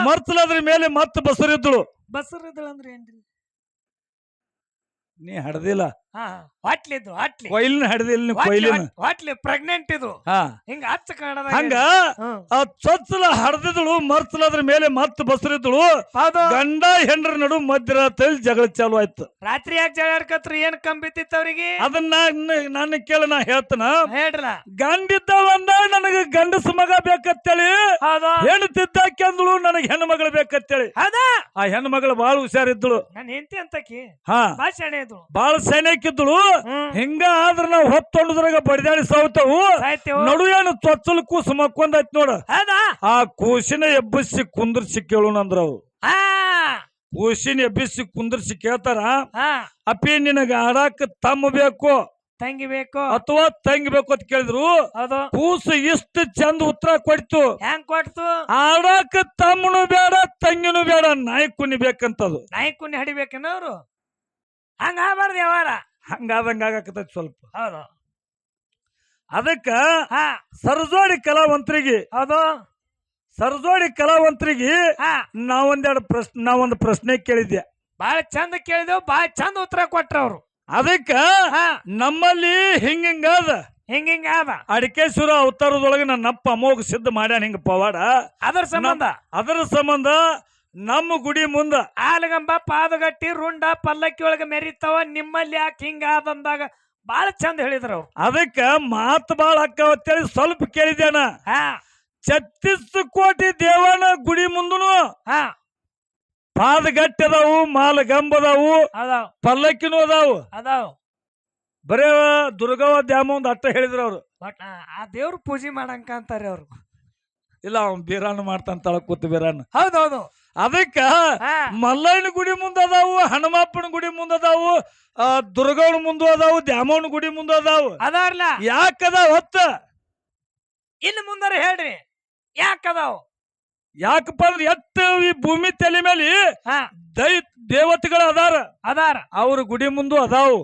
ಮರ್ಚಲದ್ರ ಮೇಲೆ ಮತ್ತ ಬಸರಿದ್ಳು. ಬಸರಿದ್ಳು ಅಂದ್ರೆ ಏನ್ರಿ? ನೀ ಹಡ್ದಿಲ್ಲ, ಹೊಟ್ಲಿದ್ದು ಹೊಟ್ಲಿ ಕೊಯ್ಲಿನ ಹಡ್ದಿಲ್ಲ, ಕೊಯ್ಲಿನ ಹೊಟ್ಲಿ ಪ್ರೆಗ್ನೆಂಟ್ ಇದು. ಹಿಂಗ ಹಚ್ಚ ಕಾಣದ ಹಂಗ ಚೊಚ್ಚಲ ಹಡ್ದಿದ್ಳು, ಮರ್ಚಲದ್ರ ಮೇಲೆ ಮತ್ತ ಬಸರಿದ್ಳು. ಗಂಡ ಹೆಂಡ್ರ ನಡು ಮಧ್ಯರಾತ್ರಿ ಜಗಳ ಚಾಲು ಆಯ್ತು. ರಾತ್ರಿ ಯಾಕೆ ಜಗಳ ಆಡ್ಕತ್ರು? ಏನ್ ಕಂಬಿತ್ತಿತ್ತು ಅವ್ರಿಗೆ? ಅದನ್ನ ನನ್ನ ಕೇಳ ನಾ ಹೇಳ್ತನ. ಹೇಳ್ರಲ್ಲ. ಗಂಡಿದ್ದವಂದ ನನಗ ಗಂಡಸ ಮಗ ಬೇಕತ್ತೇಳಿ, ಹೆಣ್ತಿದ್ದಾಕೆ ಅಂದಳು ನನಗ ಹೆಣ್ಣು ಮಗಳು ಬೇಕತ್ತೇಳಿ. ಆ ಹೆಣ್ಣು ಮಗಳು ಬಾಳ ಹುಷಾರಿದ್ದಳು. ನನ್ನ ಹೆಂಡತಿ ಅಂತಕಿ ಭಾಷಣೆ ಬಾಳ ಸೈನ್ಯಕ್ಕಿದ್ದಳು. ಹಿಂಗ ಆದ್ರ ನಾವ್ ಹೊತ್ತೊಂಡದ್ರಾಗ ಬಡಿದಾಡಿ ಸಾವ್ತವು. ನಡು ಏನು ಚೊಚ್ಚಲು ಕೂಸು ಮಕ್ಕೊಂದೈತ್ ನೋಡ. ಆ ಕೂಸಿನ ಎಬ್ಬಿಸಿ ಕುಂದರ್ಸಿ ಕೇಳೋಣಂದ್ರ ಅವು. ಕೂಸಿನ ಎಬ್ಬಿಸಿ ಕುಂದರ್ಸಿ ಕೇಳ್ತಾರ, ಅಪ್ಪಿ ನಿನಗ ಆಡಾಕ ತಮ್ಮ ಬೇಕು, ತಂಗಿ ಬೇಕು ಅಥವಾ ತಂಗಿ ಬೇಕು ಅಂತ ಕೇಳಿದ್ರು. ಕೂಸು ಇಷ್ಟು ಚಂದ ಉತ್ತರ ಕೊಡ್ತು. ಹೆಂಗ್ ಕೊಡ್ತು? ಆಡಾಕ ತಮ್ಮನು ಬೇಡ, ತಂಗಿನೂ ಬೇಡ, ನಾಯಿ ಕುನಿ ಬೇಕಂತದು. ನಾಯಿ ಕುನಿ ಹಡಿಬೇಕನ್ನ ಅವ್ರು. ಹಂಗ ಆಗ್ಬಾರ್ದು ಯಾವಾರ. ಹಂಗಾದಂಗ ಆಗಾಕತೈತಿ ಸ್ವಲ್ಪ. ಹೌದು. ಅದಕ್ಕ ಸರಜೋಡಿ ಕಲಾವಂತರಿಗೆ ಸರಜೋಡಿ ಕಲಾವಂತರಿಗೆ ನಾವೊಂದು ಪ್ರಶ್ನೆ ಕೇಳಿದ್ದೆ. ಬಾಳ ಚಂದ ಕೇಳಿದೆವು, ಬಾಳ ಚಂದ ಉತ್ತರ ಕೊಟ್ರ ಅವ್ರು. ಅದಕ್ಕ ನಮ್ಮಲ್ಲಿ ಹಿಂಗಾದ ಅಡಿಕೇಶ್ವರ ಅವತಾರದೊಳಗೆ ನನ್ನಪ್ಪ ಅಮೋಘ ಸಿದ್ಧ ಮಾಡ್ಯಾನ ಹಿಂಗ ಪವಾಡ. ಅದರ ಸಂಬಂಧ ನಮ್ಮ ಗುಡಿ ಮುಂದ ಆಲಗಂಬ ಪಾದಗಟ್ಟಿ ರುಂಡ ಪಲ್ಲಕ್ಕಿ ಒಳಗ ಮೆರಿತಾವ. ನಿಮ್ಮಲ್ಲಿ ಯಾಕೆ ಹಿಂಗಾದಂದಾಗ ಬಾಳ ಚಂದ ಹೇಳಿದ್ರ ಅವ್ರು. ಅದಕ್ಕ ಮಾತು ಬಾಳ ಅಕ್ಕವತ್ತೇಳಿ ಸ್ವಲ್ಪ ಕೇಳಿದೇನ. 36 ಕೋಟಿ ದೇವನ ಗುಡಿ ಮುಂದನು ಪಾದಗಟ್ಟಿ ಅದಾವು, ಮಾಲಗಂಬದಾವು, ಪಲ್ಲಕ್ಕಿನೂ ಅದಾವು. ಬರೇ ದುರ್ಗವ ದ್ಯಾಮ ಒಂದ್ ಅಟ್ಟ ಹೇಳಿದ್ರ ಅವ್ರು. ಆ ದೇವ್ರ ಪೂಜೆ ಮಾಡಂಕ ಅಂತಾರೆ ಅವ್ರು. ಇಲ್ಲ, ಅವ್ನ್ ಬೀರಾನ ಮಾಡ್ತಾನ ಕೂತು ಬೀರಾನ. ಹೌದೌದು. ಅದಕ್ಕ ಮಲ್ಲಯ್ಯನ ಗುಡಿ ಮುಂದ ಅದಾವು, ಹನುಮಪ್ಪನ ಗುಡಿ ಮುಂದ ಅದಾವು, ದುರ್ಗವನ ಮುಂದೆ ಅದಾವು, ದ್ಯಾಮವ್ವನ ಗುಡಿ ಮುಂದ ಅದಾವು. ಅದಾವ್ರಲ್ಲ. ಯಾಕದಾವ ಹೊತ್ತ ಇನ್ನು ಮುಂದಾರ ಹೇಳ್ರಿ ಯಾಕದಾವ್? ಯಾಕಪ್ಪ ಅಂದ್ರೆ ಎತ್ತ ಈ ಭೂಮಿ ತಲೆ ಮೇಲೆ ದೇವತೆಗಳು ಅದಾರ. ಅವ್ರ ಗುಡಿ ಮುಂದೆ ಅದಾವು.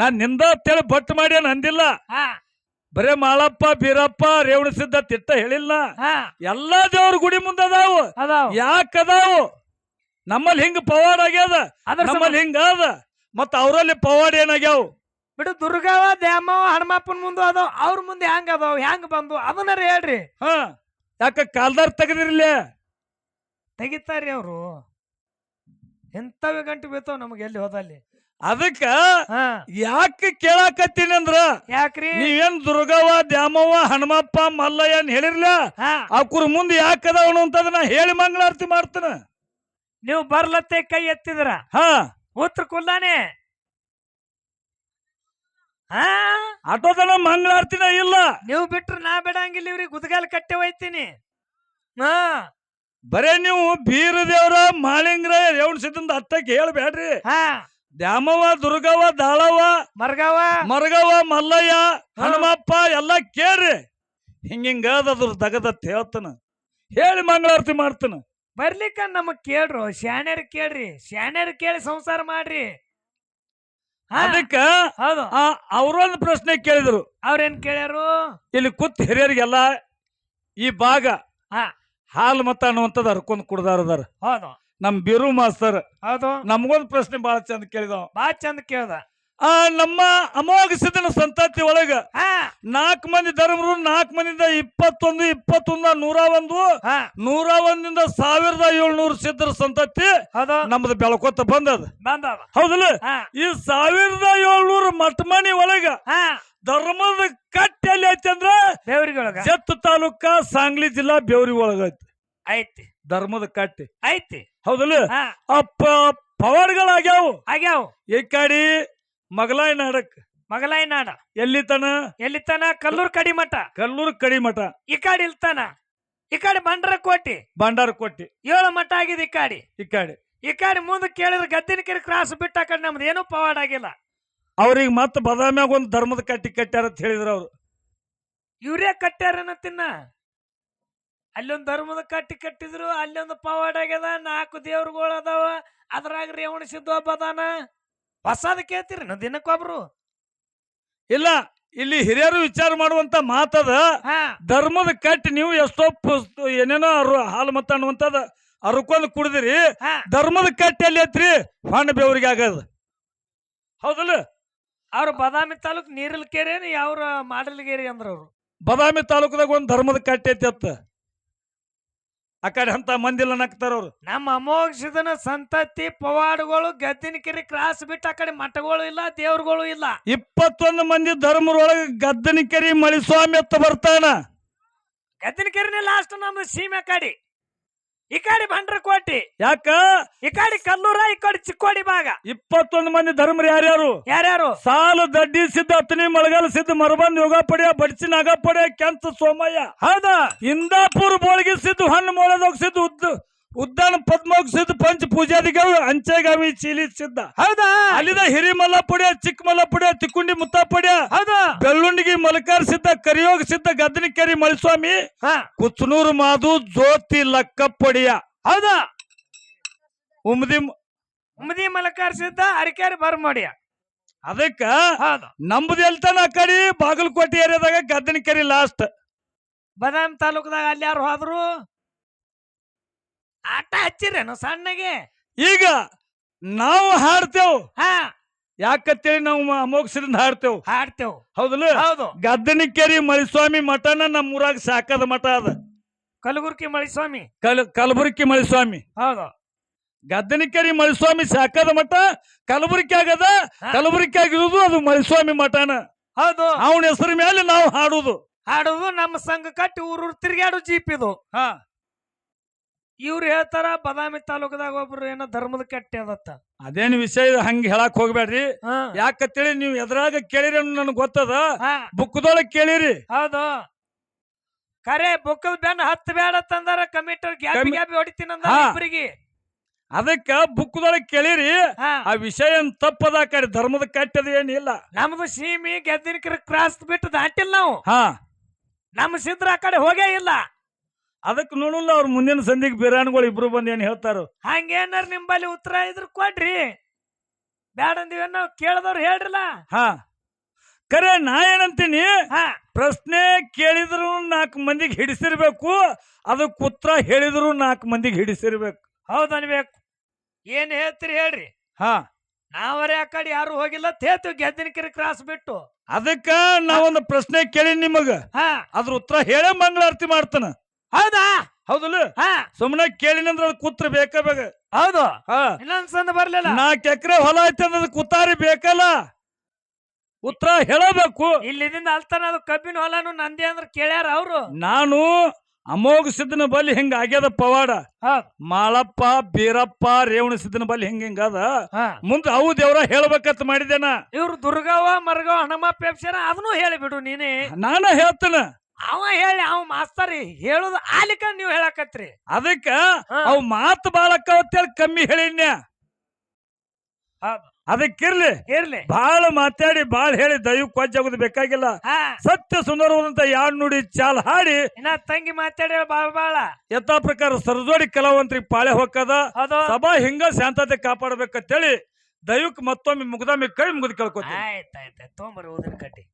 ನಾನ್ ನಿಂದ ಅಂತೇಳಿ ಬಟ್ ಮಾಡಿ ಅಂದಿಲ್ಲ. ಬರೇ ಮಾಳಪ್ಪ, ಬೀರಪ್ಪ, ರೇವಣ ಸಿದ್ಧ ತಿಟ್ಟ ಹೇಳಿಲ್ಲ. ಎಲ್ಲಾ ದೇವ್ರ ಗುಡಿ ಮುಂದೆ ಅದಾವು. ಯಾಕದಾವು? ನಮ್ಮಲ್ಲಿ ಹಿಂಗ ಪವಾಡ ಆಗ್ಯದ, ನಮ್ಮಲ್ಲಿ ಹಿಂಗ ಅದ. ಮತ್ತ ಅವರಲ್ಲಿ ಪವಾಡ ಏನಾಗ್ಯಾವ ಬಿಡು. ದುರ್ಗವ ದ್ಯಾಮವ ಹನುಮಪ್ಪನ ಮುಂದೆ ಅದಾವ. ಅವ್ರ ಮುಂದೆ ಹೆಂಗ ಅದಾವ, ಹೆಂಗ ಬಂದು ಅದನ್ನಾರ ಹೇಳ್ರಿ. ಯಾಕ ಕಾಲ್ದಾರ್ ತೆಗದಿರ್ಲಿ? ತೆಗಿತಾರ್ರಿ ಅವ್ರು. ಎಂತವೇ ಗಂಟು ಬೀಳ್ತಾವ ನಮ್ಗೆ ಎಲ್ಲಿ ಹೋದಲ್ಲಿ. ಅದಕ್ಕ ಯಾಕೆ ಕೇಳಾಕತ್ತೀನಿ ಅಂದ್ರ, ಯಾಕ್ರಿ ನೀವೇನ್ ದುರ್ಗವ್ವ, ದ್ಯಾಮವ್ವ, ಹನುಮಪ್ಪ, ಮಲ್ಲಯ್ಯ ಹೇಳಿರ್ಲ, ಅವ್ರ ಮುಂದೆ ಯಾಕದವನು ಅಂತದ ನಾ ಹೇಳಿ ಮಂಗಳಾರತಿ ಮಾಡ್ತಾನ. ನೀವು ಬರ್ಲತ್ತೆ ಕೈ ಎತ್ತಿದ್ರ ಉತ್ತರ ಕುಲ್ಲಾನೆ ಆಟೋದನ ಮಂಗಳಾರತಿನ ಇಲ್ಲ. ನೀವು ಬಿಟ್ರು ನಾ ಬೇಡಂಗಿಲ್ಲ. ಇವ್ರಿಗೆ ಗುದಗಾಲ ಕಟ್ಟೆ ಒಯ್ತೀನಿ. ಬರೇ ನೀವು ಬೀರ ದೇವ್ರ, ಮಾಳಿಂಗ್ರ, ರೇವಣ ಸಿದ್ಧಂದ ಅತ್ತಕ್ಕೆ ಹೇಳ್ಬೇಡ್ರಿ. ದ್ಯಾಮವ್ವ, ದುರ್ಗವ್ವ, ದಾಳವ್ವ, ಮರಗವ್ವ, ಮಲ್ಲಯ್ಯ, ಹನುಮಪ್ಪ ಎಲ್ಲಾ ಕೇಳ್ರಿ. ಹಿಂಗಾದ್ರ ತಗದತ್ ಹೇಳ್ತಾನ, ಹೇಳಿ ಮಂಗಳಾರತಿ ಮಾಡ್ತಾನ. ಬರ್ಲಿಕ್ಕ ನಮಗ್ ಕೇಳ್ರು. ಶಾಣ್ಯರ್ ಕೇಳ್ರಿ, ಶಾಣ್ಯರ್ ಕೇಳಿ ಸಂಸಾರ ಮಾಡ್ರಿ. ಅದಕ್ಕ ಅವ್ರೊಂದು ಪ್ರಶ್ನೆ ಕೇಳಿದ್ರು. ಅವ್ರೇನ್ ಕೇಳ್ಯಾರು? ಇಲ್ಲಿ ಕೂತ್ ಹಿರಿಯರಿಗೆಲ್ಲ ಈ ಭಾಗ ಹಾಲು ಮತ ಅನ್ನುವಂಥದ್ದು ಹರ್ಕೊಂಡ್ ಕುಡ್ದಾರದಾರ. ಹೌದು. ನಮ್ ಬಿರು ಮಾಸ್ತರ್ ಹೌದು ನಮ್ಗೊಂದು ಪ್ರಶ್ನೆ ಬಾಳ ಚಂದ ಕೇಳಿದವ. ಬಾಳ ಚಂದ ಕೇಳ್ದ. ನಮ್ಮ ಅಮೋಘ ಸಿದ್ಧನ ಸಂತತಿ ಒಳಗ 4 ಮಂದಿ ಧರ್ಮರು, 4 ಮಂದಿಯಿಂದ 21, 101, 101ದಿಂದ 1700 ಸಿದ್ಧರ ಸಂತತಿ ನಮ್ದು ಬೆಳಕೋತ ಬಂದದ. ಹೌದಲ್ಲ? ಈ 1700 ಮಠಮಣಿ ಒಳಗ ಧರ್ಮದ ಕೈ ಬೇವ್ರಿಗೆ ಒಳಗ ಜತ್ ತಾಲೂಕ ಸಾಂಗ್ಲಿ ಜಿಲ್ಲಾ ಬೇವ್ರಿ ಒಳಗ ಐತಿ ಐತಿ ಧರ್ಮದ ಕಟ್ಟಿ ಐತಿ ಹೌದಲ್ಲ ಹಾ ಅಪ್ಪ ಪವಾಡ್ಗಳಾಗ್ಯಾವು ಆಗ್ಯಾವ ಈ ಕಡೆ ಮಗಲಾಯ ನಾಡಕ್ ಮಗಲಾಯ ನಾಡ ಎಲ್ಲಿ ತನ ಕಲ್ಲೂರ್ ಕಡಿ ಮಠ ಕಲ್ಲೂರು ಕಡಿ ಮಠ ಈ ಕಡೆ ಇಲ್ತಾನ ಈ ಕಡೆ ಬಂಡರಕೋಟಿ ಭಂಡಾರ ಕೊಟ್ಟಿ 7 ಮಠ ಆಗಿದೆ ಈ ಕಡೆ ಮುಂದೆ ಕೇಳಿದ್ರೆ ಗದ್ದಿನಕೆರೆ ಕ್ರಾಸ್ ಬಿಟ್ಟ ಆ ಕಡೆ ನಮ್ದು ಏನೂ ಪವಾಡ ಆಗಿಲ್ಲ ಅವ್ರಿಗೆ ಮತ್ತ ಬದಾಮ್ಯಾಗ ಒಂದು ಧರ್ಮದ ಕಟ್ಟಿ ಕಟ್ಟ್ಯಾರ ಅಂತ ಹೇಳಿದ್ರು ಅವ್ರು ಇವ್ರೇ ಕಟ್ಟ್ಯಾರನ ತಿನ್ನ ಅಲ್ಲೊಂದು ಧರ್ಮದ ಕಟ್ಟಿ ಕಟ್ಟಿದ್ರು ಅಲ್ಲೊಂದು ಪವಾಡ ಆಗ್ಯದ 4 ದೇವ್ರುಗಳು ಅದಾವ ಅದ್ರಾಗ ರೇವಣ ಸಿದ್ದು ಒಬ್ಬ ಅದಾನ ಹೊಸದ ಕೇಳ್ತೀರಿ ನಾವು ದಿನಕ್ಕೊಬ್ರು ಇಲ್ಲ ಇಲ್ಲಿ ಹಿರಿಯರು ವಿಚಾರ ಮಾಡುವಂತ ಮಾತದ ಹಾ ಧರ್ಮದ ಕಟ್ಟಿ ನೀವು ಎಷ್ಟೋ ಏನೇನೋ ಹಾಲು ಮತ್ತ ಅನ್ನುವಂಥದ್ದು ಅರ್ಕೊಂಡ್ ಕುಡಿದಿರಿ ಹಾ ಧರ್ಮದ ಕಟ್ಟಿ ಅಲ್ಲಿ ಐತ್ರಿ ಹೊಣ್ಣ ಬೇವ್ರಿಗೆ ಆಗದ ಹೌದಲ್ಲ ಅವ್ರ ಬಾದಾಮಿ ತಾಲೂಕ್ ನೀರಲ್ಕೆರೆ ಯಾವ್ರ ಮಾಡಲ್ಗೇರಿ ಅಂದ್ರ ಅವ್ರು ಬದಾಮಿ ತಾಲೂಕದಾಗ ಒಂದು ಧರ್ಮದ ಕಟ್ಟಿ ಐತಿ ಅತ್ತ ಆ ಕಡೆ ಅಂತ ಮಂದಿಲ್ಲ ನಕ್ತಾರ ಅವ್ರು ನಮ್ಮ ಅಮೋಘಸಿದನ ಸಂತತಿ ಪವಾಡಗಳು ಗದ್ದಿನಕೆರೆ ಕ್ರಾಸ್ ಬಿಟ್ಟು ಆ ಕಡೆ ಮಠಗಳು ಇಲ್ಲ ದೇವ್ರುಗಳು ಇಲ್ಲ 21 ಮಂದಿ ಧರ್ಮರೊಳಗೆ ಗದ್ದನಿಕೆರಿ ಮಳಿಸ್ವಾಮಿ ಅಂತ ಬರ್ತಾನ ಗದ್ದಿನಕೆರೆನೇ ಲಾಸ್ಟ್ ನಮ್ದು ಸೀಮೆ ಕಡೆ ಈ ಕಡೆ ಬಂಡ್ರಕೋಟಿ ಯಾಕ ಈ ಕಡೆ ಕಲ್ಲೂರ ಈ ಕಡೆ ಚಿಕ್ಕೋಡಿ ಭಾಗ 21 ಮಂದಿ ಧರ್ಮರು ಯಾರ್ಯಾರು ಸಾಲು ದಡ್ಡಿ ಸಿದ್ಧ ಅತನಿ ಮಳಗಾಲ ಸಿದ್ಧ ಮರಬಂದ್ ಯೋಗ ಪಡ್ಯ ಬಡ್ಸಿ ನಾಗ ಪಡ್ಯ ಕೆಂಚ ಸೋಮಯ್ಯ ಹೌದಾ ಇಂದಾಪುರ ಬೋಳ್ಗಿ ಸಿದ್ಧ ಹಣ್ಣು ಮೊಳದೋಗ ಸಿದ್ಧ ಉದ್ದಾನ ಪದ್ಮೋಗ ಸಿದ್ಧ ಪಂಚ ಪೂಜಾದಿಗಾವಿ ಅಂಚೆಗಾವಿ ಚೀಲಿ ಸಿದ್ಧ ಹೌದಾ ಅಲ್ಲಿದ ಹಿರಿಮಲ್ಲ ಪುಡ್ಯ ಚಿಕ್ಕಮಲ್ಲ ಪುಡ್ಯ ತಿಕ್ಕುಂಡಿ ಮುತ್ತ ಪಡ್ಯ ಹೌದಾ ಬೆಳ್ಳುಂಡಿಗಿ ಮಲಕಾರ್ ಸಿದ್ಧ ಕರಿಯೋಗ ಸಿದ್ಧ ಗದ್ದನಿಕೆರಿ ಮಳಿಸ್ವಾಮಿ ಕುಚನೂರು ಮಾದು ಜ್ಯೋತಿ ಲಕ್ಕಪ್ಪಡಿಯ ಹೌದಾ ಉಮ್ದಿ ಮಲಕಾರ್ ಸಿದ್ಧ ಅರಿಕೆರೆ ಬರ್ಮಡಿಯ ಅದಕ್ಕ ಹೌದು ನಮ್ದು ಎಲ್ತಾನ ಆ ಕಡೆ ಬಾಗಲಕೋಟೆ ಏರಿಯಾದಾಗ ಗದ್ದನಿಕೆರಿ ಲಾಸ್ಟ್ ಬಾದಾಮಿ ತಾಲೂಕದಾಗ ಅಲ್ಲಿ ಯಾರು ಹೋದ್ರು ಆಟ ಹಚ್ಚಿರೇನು ಸಣ್ಣಗೆ ಈಗ ನಾವು ಹಾಡ್ತೇವ್ ಹಾ ಯಾಕಂತೇಳಿ ನಾವು ಅಮೋಘಸಿದಿಂದ ಹಾಡ್ತೇವ್ ಹೌದಲ್ಲ ಹೌದು ಗದ್ದನಿಕೆರಿ ಮಳಿಸ್ವಾಮಿ ಮಠನ ನಮ್ಮ ಊರಾಗ ಸಾಕದ ಮಠ ಅದ ಕಲಬುರ್ಗಿ ಮಳಿಸ್ವಾಮಿ ಕಲಬುರ್ಗಿ ಮಳಿಸ್ವಾಮಿ ಹೌದು ಗದ್ದನಿಕೆರಿ ಮಳಿಸ್ವಾಮಿ ಸಾಕದ ಮಠ ಕಲಬುರ್ಗಿ ಆಗದ ಕಲಬುರ್ಗಿ ಆಗಿರುವುದು ಅದು ಮಳಿಸ್ವಾಮಿ ಮಠನ ಹೌದು ಅವನ ಹೆಸರು ಮೇಲೆ ನಾವು ಹಾಡುದು ನಮ್ಮ ಸಂಘ ಕಟ್ಟಿ ಊರೂರು ತಿರ್ಗಾಡು ಜೀಪ್ ಇದು ಹಾ ಇವ್ರು ಹೇಳ್ತಾರ ಬಾದಾಮಿ ತಾಲೂಕದಾಗ ಒಬ್ರು ಏನೋ ಧರ್ಮದ ಕಟ್ಟಿ ಅದತ್ತ ಅದೇನು ವಿಷಯ ಹಂಗ ಹೇಳಕ್ ಹೋಗ್ಬೇಡ್ರಿ ಯಾಕಂತೇಳಿ ನೀವು ಎದ್ರಾಗ ಕೇಳಿರಿ ನನ್ಗೆ ಗೊತ್ತದ ಬುಕ್ದೊಳಗ್ ಕೇಳಿರಿ ಹೌದು ಕರೆ ಬುಕ್ಕದ ಬೆನ್ನ 10 ಬೇಡ ತಂದಾರ ಕಮಿಟರ್ ಗ್ಯಾಪಿ ಹೊಡಿತೀನಂದ ಇಬ್ಬರಿಗೆ ಅದಕ್ಕ ಬುಕ್ದೊಳಗ್ ಕೇಳಿರಿ ಆ ವಿಷಯ ತಪ್ಪದ ಕಡೆ ಧರ್ಮದ ಕಟ್ಟದ ಏನಿಲ್ಲ ನಮ್ದು ಸೀಮಿ ಗದ್ದಿನಕರ ಕ್ರಾಸ್ ಬಿಟ್ಟು ದಾಟಿಲ್ಲ ನಾವು ನಮ್ಮ ಸಿದ್ರ ಆ ಕಡೆ ಹೋಗೇ ಇಲ್ಲ ಅದಕ್ಕೆ ನೋಡಲ್ಲ ಅವ್ರ ಮುಂದಿನ ಸಂಧಿಗೆ ಬಿರಾಣಿಗಳು ಇಬ್ರು ಬಂದು ಏನ್ ಹೇಳ್ತಾರ ಹಂಗೇನಾರ ನಿಂಬಲ್ಲಿ ಉತ್ತರ ಇದ್ರ ಕೊಡ್ರಿ ಬ್ಯಾಡ ಅಂದಿವ ನಾವು ಕೇಳದವ್ರು ಹೇಳ್ರಲ್ಲ ಕರೆ ನಾ ಏನಂತೀನಿ ಪ್ರಶ್ನೆ ಕೇಳಿದ್ರು 4 ಮಂದಿಗೆ ಹಿಡಿಸಿರ್ಬೇಕು ಅದಕ್ಕೆ ಉತ್ತರ ಹೇಳಿದ್ರು 4 ಮಂದಿಗೆ ಹಿಡಿಸಿರ್ಬೇಕು ಹೌದ್ ಅನ್ಬೇಕು ಏನ್ ಹೇಳ್ತೀರಿ ಹೇಳ್ರಿ ನಾವರೇ ಆ ಕಡೆ ಯಾರು ಹೋಗಿಲ್ಲ ಹೇಳ್ತೀವಿ ಗೆದ್ದಿನಕೆರೆ ಕ್ರಾಸ್ ಬಿಟ್ಟು ಅದಕ್ಕ ನಾವೊಂದು ಪ್ರಶ್ನೆ ಕೇಳಿ ನಿಮಗ ಅದ್ರ ಉತ್ತರ ಹೇಳೇ ಮಂಗಳಾರತಿ ಮಾಡ್ತಾನ ಹೌದಾ ಹೌದಲ್ಲ ಸುಮ್ಮನೆ ಕೇಳಿನಂದ್ರ ಅದಕ್ಕೆ ಉತ್ತರ ಬೇಕ ಹೌದು ಇನ್ನೊಂದ್ಸಂದ ಬರ್ಲಿಲ್ಲ 4 ಎಕರೆ ಹೊಲ ಐತೆ ಅದಕ್ಕೆ ಉತ್ತಾರಿ ಬೇಕಲ್ಲ ಉತ್ತರ ಹೇಳಬೇಕು ಇಲ್ಲಿದಿಂದ ಅಲ್ತಾನ ಅದು ಕಬ್ಬಿನ ಹೊಲನು ನಂದಿ ಅಂದ್ರ ಕೇಳ್ಯಾರ ಅವ್ರು ನಾನು ಅಮೋಘ ಸಿದ್ದನ ಬಲ್ಲಿ ಹಿಂಗ ಆಗ್ಯದ ಪವಾಡ ಮಾಳಪ್ಪ ಬೀರಪ್ಪ ರೇವಣ ಸಿದ್ದನ ಬಲ್ಲಿ ಹಿಂಗದ ಮುಂದೆ ಅವು ದೇವ್ರ ಹೇಳ್ಬೇಕಂತ ಮಾಡಿದ್ದೇನ ಇವ್ರು ದುರ್ಗವ್ವ ಮರ್ಗವ ಹಣಮ ಪೇಪ್ಸರ ಅದನ್ನು ಹೇಳಿಬಿಡು ನೀನೇ ನಾನ ಹೇಳ್ತೇನೆ ಅವ ಹೇಳಿ ಅವ ಮಾಸ್ತರಿ ಹೇಳುದು ಆಲಿಕ ನೀವ್ ಹೇಳಕತ್ರಿ ಅದಕ್ಕ ಅವ್ ಮಾತು ಬಾಳಕ್ಕವತ್ತೇಳಿ ಕಮ್ಮಿ ಹೇಳಿನ್ಯ ಅದಕ್ಕಿರ್ಲಿ ಬಾಳ ಮಾತಾಡಿ ಬಾಳ ಹೇಳಿ ದೈವ ಕೊಜ್ಜಾಗೋದು ಬೇಕಾಗಿಲ್ಲ ಸತ್ಯ ಸುಂದರವಾದಂತ ಯಾಡ್ ನುಡಿ ಚಾಲ್ ಹಾಡಿ ಇನ್ನ ತಂಗಿ ಮಾತಾಡಿ ಬಾಳ ಯಥಾ ಪ್ರಕಾರ ಸರಜೋಡಿ ಕಲಾವಂತರಿಗೆ ಪಾಳೆ ಹೊಕ್ಕದ ಸಭಾ ಹಿಂಗ ಶಾಂತತೆ ಕಾಪಾಡಬೇಕಂತೇಳಿ ದೈವಕ್ಕೆ ಮತ್ತೊಮ್ಮೆ ಮುಗ್ದೊಮ್ಮೆ ಕೈ ಮುಗಿದು ಕೇಳ್ಕೊತೀನಿ ಆಯ್ತಾಯ್ತು ತೊಂಬರಿ ಓದಿನ ಕಟ್ಟಿ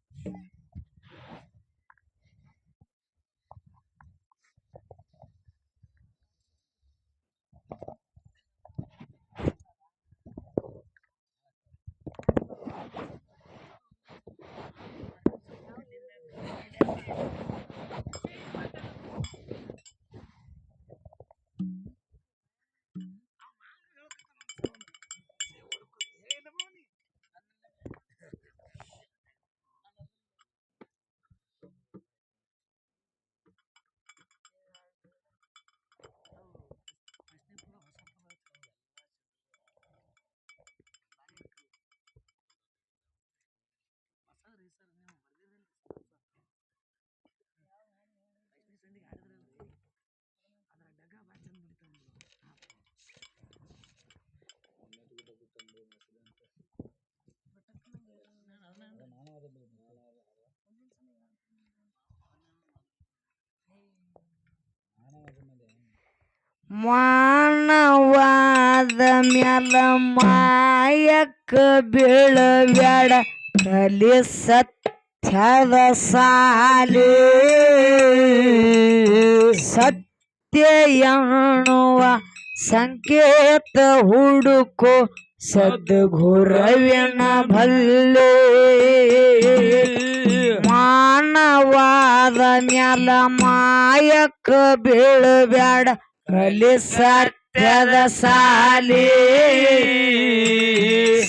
ಮಾನವಾದ ಮ್ಯಾಲ ಮಾಯಕ್ಕ ಬೀಳಬ್ಯಾಡ ಕಲಿ ಸತ್ಯದ ಸಾಲಿ ಸತ್ಯ ಎನ್ನುವ ಸಂಕೇತ ಹುಡುಕೋ ಸದ್ಗುರವಿನ ಭಲ್ಲೆ ಮಾನವಾದ ಮ್ಯಾಲ ಮಾಯಕ್ಕ ಬೀಳಬ್ಯಾಡ ಕಲಿ ಸತ್ಯದ ಸಾಲಿ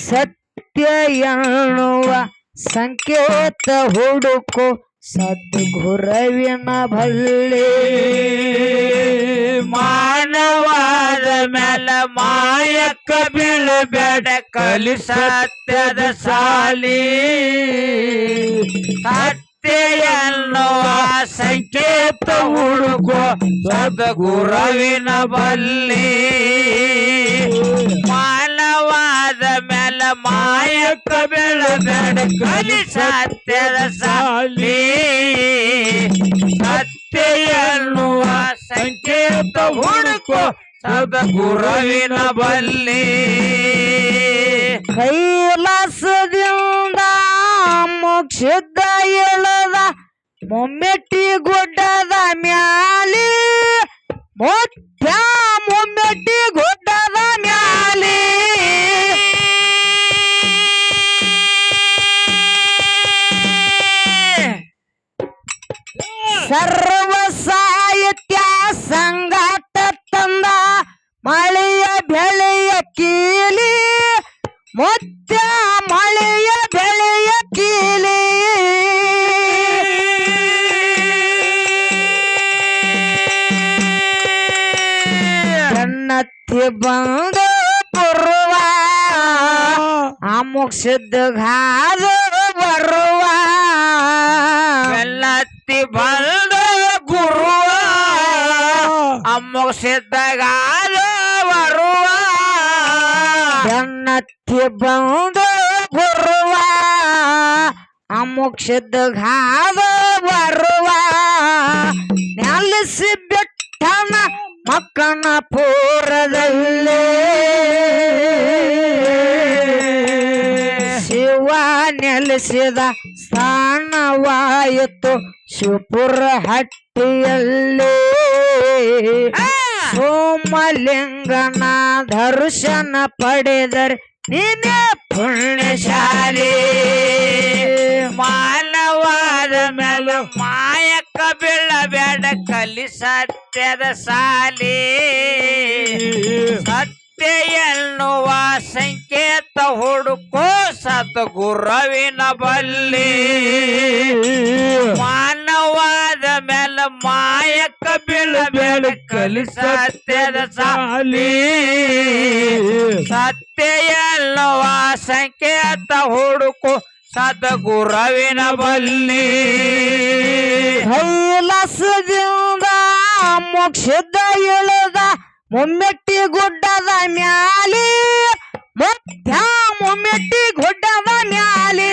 ಸತ್ಯ ಎನ್ನುವ ಸಂಕೇತ ಹುಡುಕೋ ಸದ್ಗುರವಿನ ಭಲ್ಲೆ ಮಾನವಾದ ಮೇಲ ಮಾಯಕ್ಕ ಬೀಳಬೇಡ ಕಲಿ ಸತ್ಯದ ಸಾಲಿ ಸತ್ಯ ಎನ್ನುವ ಸಂಕೇತ ಹುಡುಕೋ ಸದ್ಗುರುವಿನ ಬಲ್ಲಿ ಮಾನವಾದ ಮೇಲ ಮಾಯಕ್ಕ ಬೀಳಬೇಡ ಕಲಿ ಸತ್ಯದ ಸಾಲಿ ಸತ್ಯ ಎನ್ನುವ ಸಂಕೇತ ಹುಡುಕೋ ಸದ್ಗುರುವಿನ ಬಲ್ಲಿ ಕೈಲಾಸದಿಂದ ಮೋಕ್ಷದ ಎಳದ ಮೊಮ್ಮೆಟ್ಟಿ ಗುಡ್ಡದ ಮ್ಯಾಲಿ ಮೊಟ್ಟ ಮೊಮ್ಮೆಟ್ಟಿ ಗುಡ್ಡದ ಮ್ಯಾಲಿ ಸರ್ವ ಸಾಹಿತ್ಯ ಸಂಗಾಟ ತಂದ ಮಳೆಯ ಬೆಳೆಯ ಕೀಲಿ ಮುತ್ಯ ಮಳೆಯ ಬೆಳೆಯ ಕೀಲಿ ಕಣ್ಣತ್ತಿ ಬಂದು ಬರುವ ಅಮೋಕ್ಷದ ಘಾದ ಬರುವ ಬೆಲ್ಲತ್ತಿ ಬಂದ ಗುರುವ ಅಮ್ಮೋಕ್ಷದಾಗ ಬರುವ ಬೆನ್ನತ್ತಿ ಬಂದು ಬರುವ ಅಮೋಕ್ಷದ ಘಾದ ಬರುವ ನೆಲೆಸಿ ಬಿಟ್ಟನ ಮಕ್ಕನ ಪೂರದಲ್ಲಿ ಶಿವ ನೆಲೆಸಿದ ಸ್ಥಾನವಾಯಿತು ಶಿವಪುರ ಹಟ್ಟಿಯಲ್ಲಿ ಸೋಮಲಿಂಗನ ದರ್ಶನ ಪಡೆದರೆ ನೀನೇ ಪುಣ್ಯಶಾಲಿ ಮಾನವಾದ ಮೇಲ ಮಾಯಕ್ಕ ಬೀಳಬೇಡ ಕಲಿ ಸತ್ಯದ ಸಾಲಿ ಸತ್ಯ ಎನ್ನುವ ಸಂಕೇತ ಹುಡುಕೋ ಸದ್ಗುರುವಿನ ಬಲ್ಲಿ ಮಾನವಾದ ಮೇಲ ಮಾಯಕ್ಕ ಬೀಳಬೇಡ ಕಲಿ ಸತ್ಯದ ಸಾಲಿ ಸತ್ಯ ಎನ್ನುವ ಸಂಕೇತ ಹುಡುಕೋ ಸದ್ಗುರುವಿನ ಬಲ್ಲಿ ಕೈಲಾಸದಿಂದ ಮೋಕ್ಷದ ಇಳಿದ ಮೊಮ್ಮೆಟ್ಟಿ ಗುಡ್ಡದ ಮ್ಯಾಲಿ ಮಧ್ಯ ಮೊಮ್ಮೆಟ್ಟಿ ಗುಡ್ಡದ ಮ್ಯಾಲಿ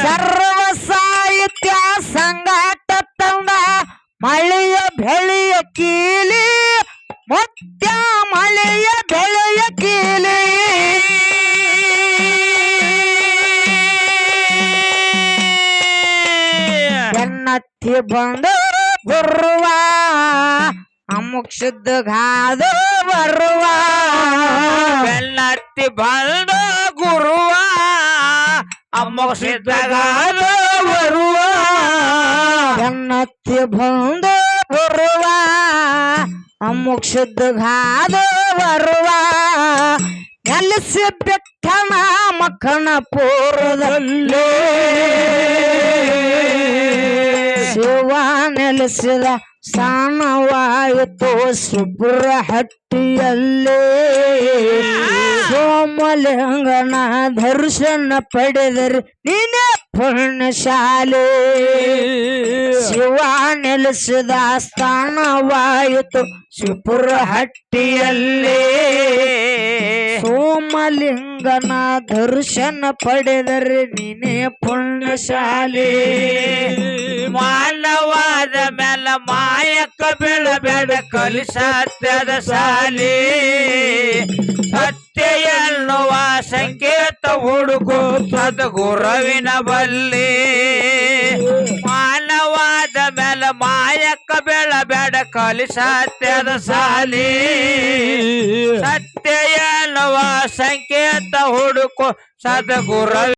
ಸರ್ವ ಸಾಹಿತ್ಯ ಸಂಗಾಟ ತಂದ ಮಳೆಯ ಬೆಳೆಯ ಕೀಲಿ ಮಧ್ಯ ಮಳೆಯ ಬೆಳೆಯ ಕೀಲಿ ಬೆನ್ನತ್ತಿ ಬಂದು ಬರುವ ಅಮೋಕ್ಷದ ಘಾದ ಬರುವ ಬೆಲ್ಲತ್ತಿ ಬಂದ ಗುರುವ ಅಮ್ಮೋಕ್ಷದಾಗ ಬರುವ ಬೆನ್ನತ್ತಿ ಬಂದು ಬರುವ ಅಮೋಕ್ಷದ ಘಾದ ಬರುವ ನೆಲೆಸಿ ಬಿಟ್ಟನ ಮಕ್ಕನ ಪೂರ್ವದಲ್ಲಿ ಶಿವ ನೆಲೆಸಿದ ಸ್ಥಾನವಾಯಿತು ಶಿವಪುರ ಹಟ್ಟಿಯಲ್ಲಿ ಸೋಮಲಿಂಗನ ದರ್ಶನ ಪಡೆದರೆ ನೀನೇ ಪುಣ್ಯಶಾಲಿ ಶಿವ ನೆಲೆಸಿದ ಸ್ಥಾನವಾಯಿತು ಶಿವಪುರ ಹಟ್ಟಿಯಲ್ಲಿ ಸೋಮಲಿಂಗನ ದರ್ಶನ ಪಡೆದರೆ ನೀನೇ ಪುಣ್ಯಶಾಲಿ ಮಾನವಾದ ಮೇಲ ಮಾಯಕ್ಕ ಬೀಳಬೇಡ ಕಲಿ ಸತ್ಯದ ಸಾಲಿ ಸತ್ಯ ಎನ್ನುವ ಸಂಕೇತ ಹುಡುಕು ಸದ್ಗುರುವಿನ ಬಲ್ಲಿ ಮಾನವಾದ ಮೇಲ ಮಾಯಕ್ಕ ಬೀಳಬೇಡ ಕಲಿ ಸತ್ಯದ ಸಾಲಿ ಸತ್ಯ ಎನ್ನುವ ಸಂಕೇತ ಹುಡುಕು ಸದ್ಗುರು